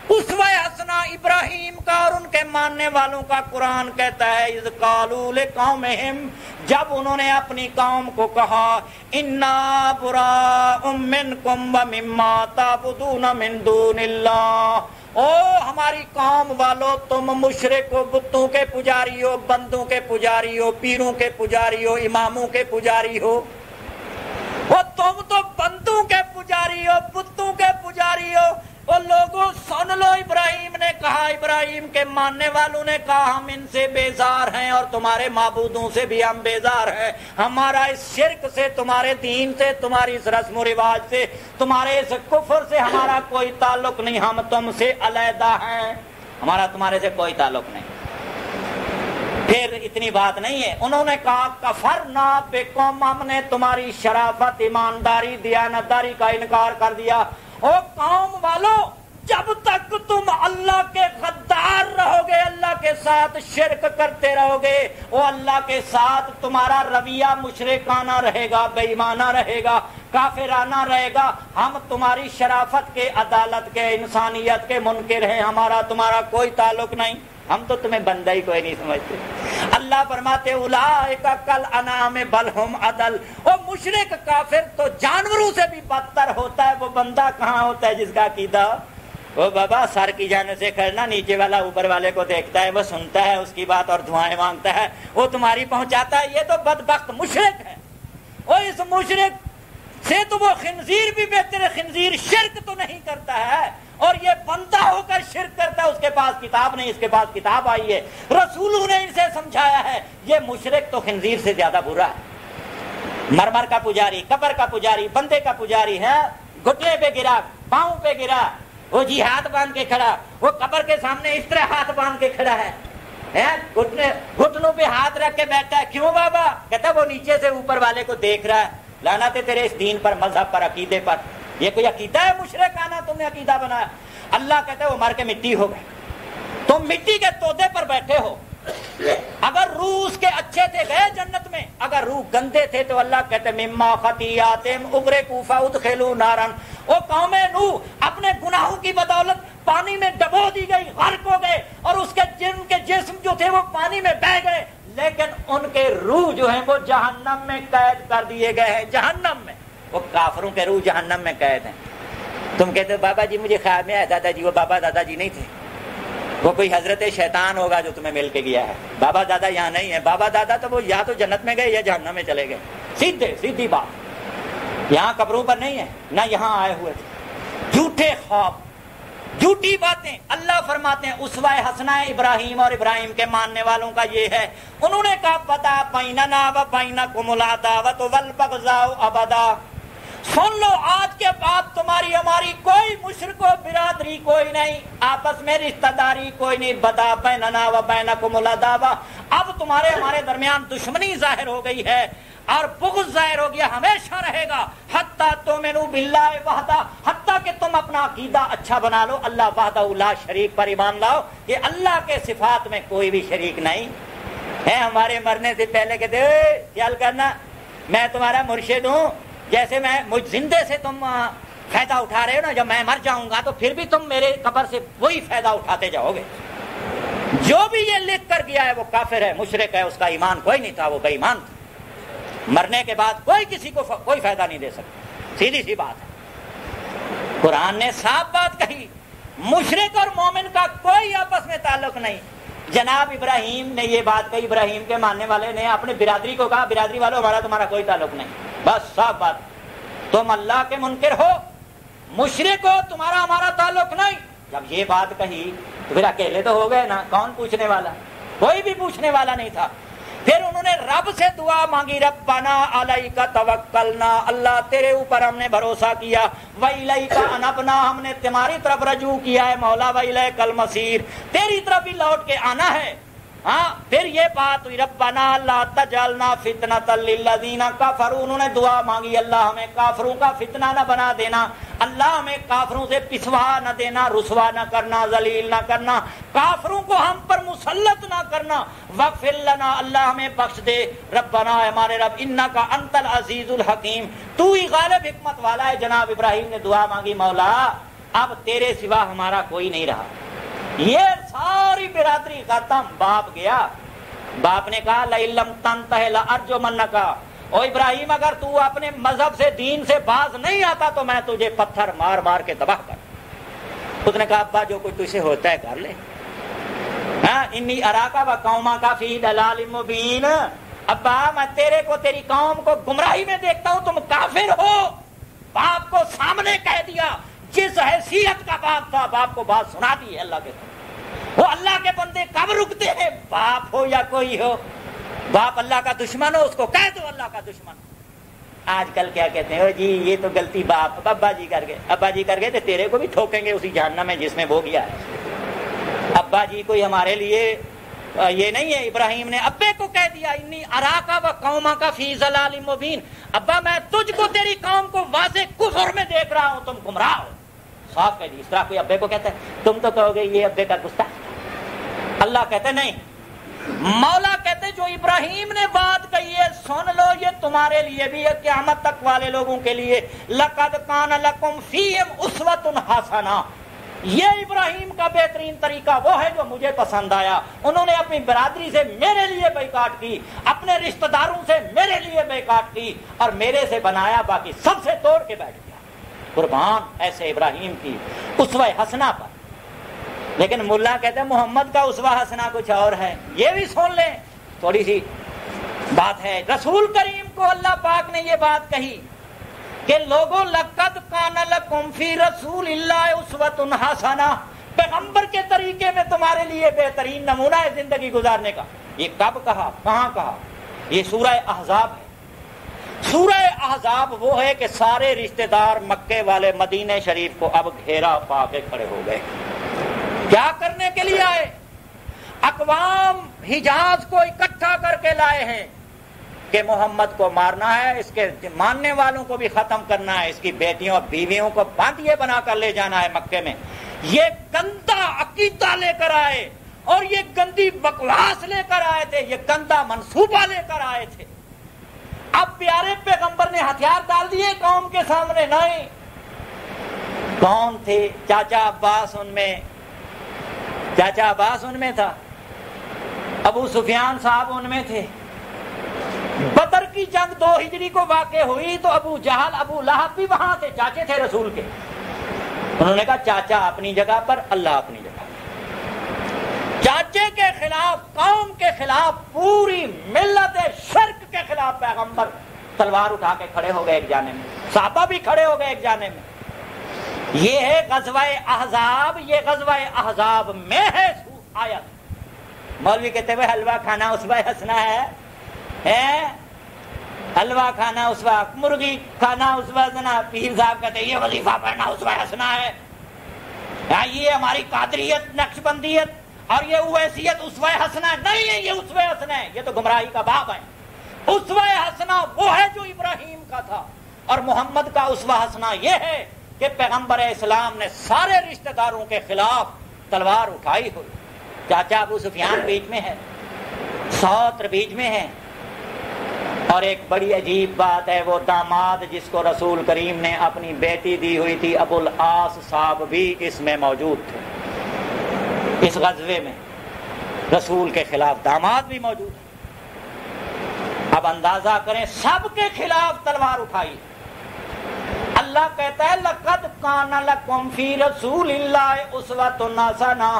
S2: اسوہ حسنہ ابراہیم کا اور ان کے ماننے والوں کا. قرآن کہتا ہے اذ قالوا لقومہم، جب انہوں نے اپنی قوم کو کہا انا براء منکم ومما تعبدون من دون اللہ، او ہماری قوم والو تم مشرک ہو، بتوں کے پجاری ہو، بندوں کے پجاری ہو، پیروں کے پجاری ہو، اماموں کے پجاری ہو. وہ تم تو بندوں کے پجاری ہو، بتوں کے پجاری ہو. اور لوگوں سن لو، ابراہیم نے کہا، ابراہیم کے ماننے والوں نے کہا ہم ان سے بیزار ہیں اور تمہارے معبودوں سے بھی ہم بیزار ہیں. ہمارا اس شرک سے، تمہارے دین سے، تمہاری اس رسم و رواج سے، تمہارے اس کفر سے ہمارا کوئی تعلق نہیں، ہم تم سے علیحدہ ہیں، ہمارا تمہارے سے کوئی تعلق نہیں. پھر اتنی بات نہیں ہے، انہوں نے کہا کفرنا بکم، ہم نے تمہاری شرافت، ایمانداری، دیانتداری کا انکار کر دیا. او قوم والو، جب تک تم اللہ کے غدار رہو گے، اللہ کے ساتھ شرک کرتے رہو گے، وہ اللہ کے ساتھ تمہارا رویہ مشرکانہ رہے گا، بے ایمانہ رہے گا، کافرانہ رہے گا. ہم تمہاری شرافت کے، عدالت کے، انسانیت کے منکر ہیں، ہمارا تمہارا کوئی تعلق نہیں، ہم تو تمہیں بندہ ہی کوئی نہیں سمجھتے. اللہ فرماتے اولئک کالانعام بل ہم اضل، وہ مشرک کافر تو جانوروں سے بھی بدتر ہوتا ہے. وہ بندہ کہاں ہوتا ہے جس کا عقیدہ وہ بابا سر کی جانب سے کرنا، نیچے والا اوپر والے کو دیکھتا ہے، وہ سنتا ہے اس کی بات اور دعائیں مانگتا ہے، وہ تمہاری پہنچاتا ہے. یہ تو بدبخت مشرک ہے. اور اس مشرک سے تو وہ خنزیر بھی بہتر ہے، خنزیر شرک تو نہیں کرتا ہے، اور یہ بندہ ہو کر شرک کرتا ہے. اس کے پاس کتاب نہیں، اس کے پاس کتاب آئی ہے، رسولوں نے ان سے سمجھایا ہے. یہ مشرک تو خنزیر سے زیادہ برا ہے. مرمر کا پجاری، قبر کا پجاری، بندے کا پجاری ہے، گھٹنے پہ گرا، پاؤں پہ گرا، وہ جی ہاتھ باندھ کے کھڑا، وہ قبر کے سامنے اس طرح ہاتھ باندھ کے کھڑا ہے، گھٹنوں پہ ہاتھ رکھ کے بیٹھا ہے. کیوں بابا؟ کہتا وہ نیچے سے اوپر والے کو دیکھ رہا ہے. لعنت ہے تیرے اس دین پر، مذہب پر، عقیدے پر. یہ کوئی عقیدہ ہے مشرکانہ تم نے عقیدہ بنایا؟ اللہ کہتا ہے وہ مر کے مٹی ہو گئے، تم مٹی کے تودے پر بیٹھے ہو، اگر روح اس کے اچھے تھے گئے جنت میں، اگر روح گندے تھے تو اللہ کہتے مما خطیئاتہم اغرقوا فادخلوا نارا، وہ قوم نوح اپنے گناہوں کی بدولت پانی میں ڈبو دی گئی، غرق ہو گئے، اور اس کے جسم جو تھے وہ پانی میں بہہ گئے، لیکن ان کے روح جو ہیں وہ جہنم میں قید کر دیے گئے ہیں، جہنم میں۔ وہ کافروں کے روح جہنم میں قید ہیں۔ تم کہتے ہو بابا جی مجھے خیال میں آیا دادا جی، وہ بابا دادا جی نہیں تھے، وہ کوئی حضرت شیطان ہوگا جو تمہیں مل کے گیا ہے، بابا دادا یہاں نہیں ہے۔ بابا دادا تو وہ یا تو جنت میں گئے یا جہنم میں چلے گئے، سیدھی بات، یہاں قبروں پر نہیں ہے، نہ یہاں آئے ہوئے تھے۔ جھوٹے خواب، جھوٹی باتیں۔ اللہ فرماتے ہیں اسوہ حسنہ ابراہیم اور ابراہیم کے ماننے والوں کا یہ ہے، انہوں نے کہا بدا بیننا و بینکم العداوۃ والبغضاء ابدا، سن لو آج کے بعد تمہاری ہماری کوئی مشرک و برادری کوئی نہیں، آپس میں رشتہ داری کوئی نہیں، بدا بیننا و بینکم العداوۃ، اب تمہارے ہمارے درمیان دشمنی ظاہر ہو گئی ہے اور بغض ظاہر ہو گیا، ہمیشہ رہے گا، حتیٰ تؤمنوا باللہ وحدہ، حتیٰ کہ تم اپنا عقیدہ اچھا بنا لو، اللہ وحدہ لا شریک پر ایمان لاؤ کہ اللہ کے صفات میں کوئی بھی شریک نہیں ہے۔ ہمارے مرنے سے پہلے کہتے خیال کرنا میں تمہارا مرشد ہوں، جیسے میں مجھ زندے سے تم فائدہ اٹھا رہے ہو نا، جب میں مر جاؤں گا تو پھر بھی تم میرے قبر سے وہی فائدہ اٹھاتے جاؤ گے۔ جو بھی یہ لکھ کر گیا ہے وہ کافر ہے، مشرک ہے، اس کا ایمان کوئی نہیں تھا، وہ بے ایمان تھا، مرنے کے بعد کوئی کسی کو کوئی فائدہ نہیں دے سکتا، سیدھی سی بات ہے۔ قرآن نے صاف بات کہی، مشرک اور مومن کا کوئی آپس میں تعلق نہیں۔ جناب ابراہیم نے یہ بات کہی، ابراہیم کے ماننے والے نے اپنے برادری کو کہا برادری والوں ہمارا تمہارا کوئی تعلق نہیں، بس صاف بات، تم اللہ کے منکر ہو، مشرک ہو، تمہارا ہمارا تعلق نہیں۔ جب یہ بات کہی تو پھر اکیلے تو ہو گئے نا، کون پوچھنے والا؟ کوئی بھی پوچھنے والا نہیں تھا۔ پھر انہوں نے رب سے دعا مانگی، ربنا علیک توکلنا، اللہ تیرے اوپر ہم نے بھروسہ کیا، وإلیک انبنا، ہم نے تمہاری طرف رجوع کیا ہے، مولا وإلیک المصیر، تیری طرف ہی لوٹ کے آنا ہے۔ ہاں پھر یہ بات ہوئی، ربنا لا تجعلنا فتنۃ للذین کفروا، انہوں نے دعا مانگی اللہ ہمیں کافروں کا فتنہ نہ بنا دینا، اللہ ہمیں کافروں سے پسوا نہ دینا، رسوا نہ کرنا، ذلیل نہ کرنا، کافروں کو ہم پر مسلط نہ کرنا، واغفر لنا، اللہ ہمیں بخش دے، ربنا ہمارے رب، انک انت العزیز الحکیم، تو ہی غالب حکمت والا ہے۔ جناب ابراہیم نے دعا مانگی، مولا اب تیرے سوا ہمارا کوئی نہیں رہا۔ یہ ساری برادری ختم، باپ گیا، باپ نے کہا لئن لم تنتہ لارجمنک، او ابراہیم اگر تو اپنے مذہب سے دین سے باز نہیں آتا تو میں تجھے پتھر مار مار کے تباہ کر۔ اس نے کہا ابا جو کچھ تجھ سے ہوتا ہے کر لے، ہاں انی اراک و قومک فی ضلال مبین، ابا میں تیرے کو تیری قوم کو گمراہی میں دیکھتا ہوں، تم کافر ہو۔ باپ کو سامنے کہہ دیا، جس حیثیت کا باپ تھا باپ کو بات سنا دی ہے اللہ کے۔ وہ اللہ کے بندے کب رکتے ہیں، باپ ہو یا کوئی ہو، باپ اللہ کا دشمن ہو اس کو کہہ دو اللہ کا دشمن۔ آج کل کیا کہتے ہیں، جی یہ تو غلطی باپ ابا جی کر گئے، ابا جی کر گئے تو تیرے کو بھی ٹھوکیں گے اسی جہنم میں جس میں وہ گیا ہے۔ ابا جی کوئی ہمارے لیے یہ نہیں ہے۔ ابراہیم نے ابے کو کہہ دیا، انی اراک و قومک فی ضلال مبین، ابا میں تجھ کو تیری قوم کو واضح کفر میں دیکھ رہا ہوں، تم گمراہ ہو، صاف کہہ دی۔ اس طرح کوئی ابے کو کہتا ہے، تم تو کہو گے یہ ابے کا گستاخ۔ اللہ کہتے نہیں، مولا کہتے جو ابراہیم نے بات کہی ہے سن لو، یہ تمہارے لیے بھی ہے، قیامت تک والے لوگوں کے لیے۔ لقد کان لکم فیہم اسوۃ حسنہ، یہ ابراہیم کا بہترین طریقہ وہ ہے جو مجھے پسند آیا۔ انہوں نے اپنی برادری سے میرے لیے بیعت کی، اپنے رشتہ داروں سے میرے لیے بیعت کی، اور میرے سے بنایا، باقی سب سے توڑ کے بیٹھ گیا۔ قربان ایسے ابراہیم کی اسوہ حسنہ پر۔ لیکن ملا کہتے ہیں محمد کا اسوہ حسنہ کچھ اور ہے، یہ بھی سن لیں، تھوڑی سی بات ہے۔ رسول کریم کو اللہ پاک نے یہ بات کہی کہ لوگوں لقد کان لکم فی رسول اللہ اسوۃ حسنہ، پیغمبر کے طریقے میں تمہارے لیے بہترین نمونہ ہے زندگی گزارنے کا۔ یہ کب کہا، کہاں کہا؟ یہ سورہ احزاب ہے۔ سورہ احزاب وہ ہے کہ سارے رشتہ دار مکے والے مدینہ شریف کو اب گھیرا پا کے کھڑے ہو گئے۔ کیا کرنے کے لیے آئے؟ اقوام حجاز کو اکٹھا کر کے لائے ہیں کہ محمد کو مارنا ہے، اس کے ماننے والوں کو بھی ختم کرنا ہے، اس کی بیٹیوں اور بیویوں کو باندھیے بنا کر لے جانا ہے مکے میں۔ یہ گندا عقیدہ لے کر آئے اور یہ گندی بکواس لے کر آئے تھے، یہ گندا منصوبہ لے کر آئے تھے۔ اب پیارے پیغمبر نے ہتھیار ڈال دیے قوم کے سامنے، نہیں۔ کون تھے؟ چاچا عباس ان میں تھا، ابو سفیان صاحب ان میں تھے۔ بدر کی جنگ 2 ہجری کو واقع ہوئی تو ابو جہل ابو لہب بھی وہاں تھے، چاچے تھے رسول کے۔ انہوں نے کہا چاچا اپنی جگہ پر، اللہ اپنی جگہ پر۔ چاچے کے خلاف، قوم کے خلاف، پوری ملت شرک کے خلاف پیغمبر تلوار اٹھا کے کھڑے ہو گئے ایک جانے میں، صحابہ بھی کھڑے ہو گئے ایک جانے میں۔ یہ ہے غزوہ احزاب، یہ غزوہ احزاب میں ہے آیت۔ مولوی کہتے ہوئے حلوہ کھانا اسوہ حسنہ ہے، حلوہ کھانا اسوہ، مرغی کھانا اسوہ حسنہ۔ پیر صاحب کہتے ہیں یہ وظیفہ پڑھنا اسوہ حسنہ ہے، یہ ہماری قادریت نقشبندیت اور یہ اویسیت اسوہ حسنہ نہیں ہے، یہ اسوہ حسنہ ہے، یہ تو گمراہی کا باب ہے۔ اسوہ حسنہ وہ ہے جو ابراہیم کا تھا، اور محمد کا اسوہ حسنہ یہ ہے کہ پیغمبر اسلام نے سارے رشتہ داروں کے خلاف تلوار اٹھائی ہوئی۔ چاچا ابو سفیان بیچ میں ہے، سوتر بیچ میں ہے، اور ایک بڑی عجیب بات ہے، وہ داماد جس کو رسول کریم نے اپنی بیٹی دی ہوئی تھی ابو العاص صاحب بھی اس میں موجود تھے، اس غزوے میں رسول کے خلاف داماد بھی موجود ہے۔ اب اندازہ کریں سب کے خلاف تلوار اٹھائی۔ اللہ کہتا ہے لقد کان لکم فی رسول اللہ اسوۃ حسنہ،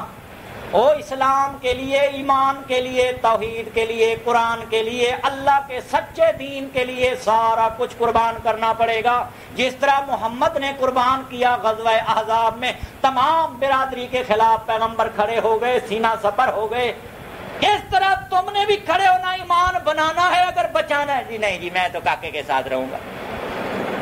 S2: او اسلام کے لیے، ایمان کے لیے، توحید کے لیے، قرآن کے لیے، اللہ کے سچے دین کے لیے سارا کچھ قربان کرنا پڑے گا۔ جس طرح محمد نے قربان کیا غزوہ احزاب میں، تمام برادری کے خلاف پیغمبر کھڑے ہو گئے، سینہ سپر ہو گئے، اس طرح تم نے بھی کھڑے ہونا، ایمان بنانا ہے اگر بچانا ہے۔ جی نہیں جی میں تو کاکے کے ساتھ رہوں گا،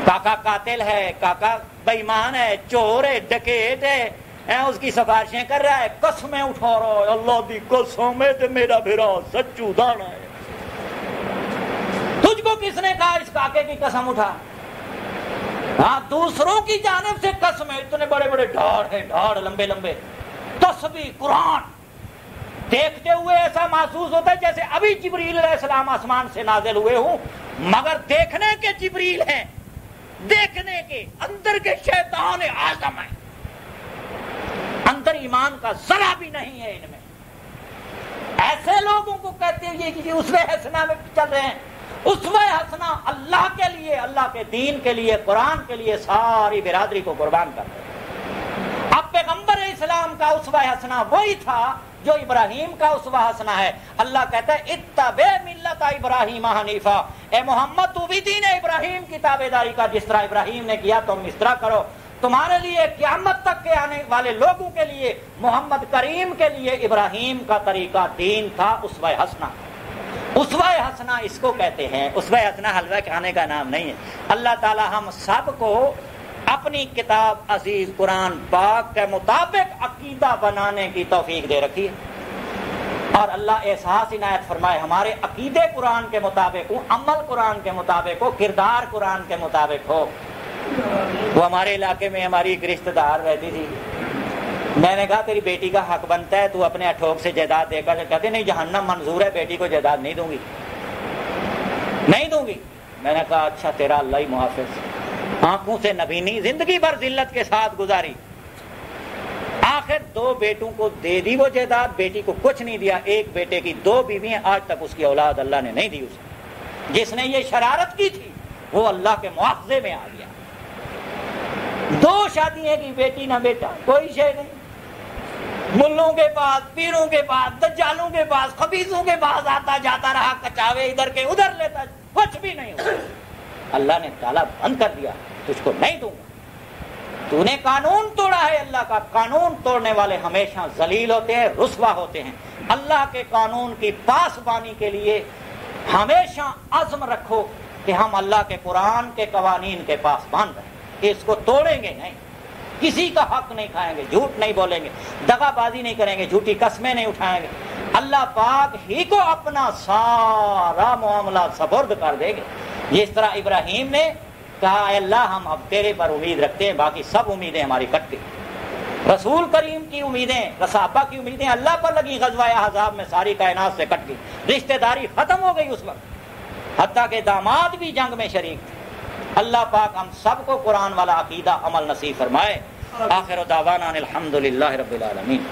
S2: کاکا قاتل ہے، کاکا بے ایمان ہے، چور ہے، ڈکیت ہے، اس کی سفارشیں کر رہا ہے، قسمیں اٹھا رہا ہے، اللہ دی قسم ہے تے میرا بھیرا سچو دانا ہے۔ تجھ کو کس نے کہا اس کاکے کی قسم اٹھا؟ ہاں دوسروں کی جانب سے قسم ہے، اتنے بڑے بڑے ڈھاڑ ہیں، ڈھاڑ لمبے لمبے، تسبیح قرآن دیکھتے ہوئے ایسا محسوس ہوتا ہے جیسے ابھی جبریل علیہ السلام آسمان سے نازل ہوئے ہوں، مگر دیکھنے کے جبریل ہیں، دیکھنے کے اندر کے شیطان اعظم ہیں، اندر ایمان کا ذرا بھی نہیں ہے ان میں۔ ایسے لوگوں کو کہتے ہیں کہ اسوہ حسنہ میں چل رہے ہیں۔ اسوہ حسنہ اللہ کے لیے، اللہ کے دین کے لیے، قرآن کے لیے ساری برادری کو قربان کرتے ہیں۔ اب پیغمبر اسلام کا اسوہ حسنہ وہی تھا جو ابراہیم کا اسوہ حسنہ ہے۔ اللہ کہتا ہے اتبع ملت ابراہیم حنیفا، اے محمد تو بھی دین ابراہیم کی تابعداری کا، جس طرح ابراہیم نے کیا تم اس طرح کرو۔ تمہارے لیے قیامت تک کے آنے والے لوگوں کے لیے، محمد کریم کے لیے ابراہیم کا طریقہ دین تھا اسوہ حسنہ۔ اسوہ حسنہ اس کو کہتے ہیں، اسوہ حسنہ حلوہ کھانے کا نام نہیں ہے۔ اللہ تعالی ہم سب کو اپنی کتاب عزیز قرآن پاک کے مطابق عقیدہ بنانے کی توفیق دے رکھی ہے، اور اللہ احساس عنایت فرمائے ہمارے عقیدے قرآن کے مطابق ہو، عمل قرآن کے مطابق ہو، کردار قرآن کے مطابق ہو۔ وہ ہمارے علاقے میں ہماری ایک رشتہ دار رہتی تھی، میں نے کہا تیری بیٹی کا حق بنتا ہے تو اپنے اٹھوک سے جائیداد دے کر، کہتے نہیں جہنم منظور ہے، بیٹی کو جائیداد نہیں دوں گی، نہیں دوں گی۔ میں نے کہا اچھا تیرا اللہ ہی محافظ۔ آنکھوں سے نبینی، زندگی بھر ذلت کے ساتھ گزاری، آخر 2 بیٹوں کو دے دی وہ جائیداد، بیٹی کو کچھ نہیں دیا۔ ایک بیٹے کی 2 بیویاں، آج تک اس کی اولاد اللہ نے نہیں دی اسے۔ جس نے یہ شرارت کی تھی وہ اللہ کے مواخذے میں آ گیا۔ 2 شادیاں کی بیٹی نہ بیٹا، کوئی شے نہیں۔ ملوں کے پاس، پیروں کے پاس، دجالوں کے پاس، خبیثوں کے پاس آتا جاتا رہا، کچاوے ادھر کے ادھر لیتا، کچھ بھی نہیں ہوا۔ اللہ نے تالا بند کر دیا، تجھ کو نہیں دوں گا۔ تو نے قانون توڑا ہے اللہ کا۔ قانون توڑنے والے ہمیشہ ذلیل ہوتے ہیں، رسوا ہوتے ہیں۔ اللہ کے قانون کی پاسبانی کے لیے ہمیشہ عزم رکھو کہ ہم اللہ کے قرآن کے قوانین کے پاسبان رہیں، اس کو توڑیں گے نہیں، کسی کا حق نہیں کھائیں گے، جھوٹ نہیں بولیں گے، دغا بازی نہیں کریں گے، جھوٹی قسمیں نہیں اٹھائیں گے، اللہ پاک ہی کو اپنا سارا معاملہ سپرد کر دیں گے۔ جس طرح ابراہیم نے کہا اے اللہ ہم اب تیرے پر امید رکھتے ہیں، باقی سب امیدیں ہماری کٹ گئی۔ رسول کریم کی امیدیں، صحابہ کی امیدیں اللہ پر لگی، غزوہ احزاب میں ساری کائنات سے کٹ گئی، رشتہ داری ختم ہو گئی اس وقت، حتیٰ کہ داماد بھی جنگ میں شریک تھے۔ اللہ پاک ہم سب کو قرآن والا عقیدہ عمل نصیب فرمائے۔ آخر دعوانا الحمدللہ رب العالمین۔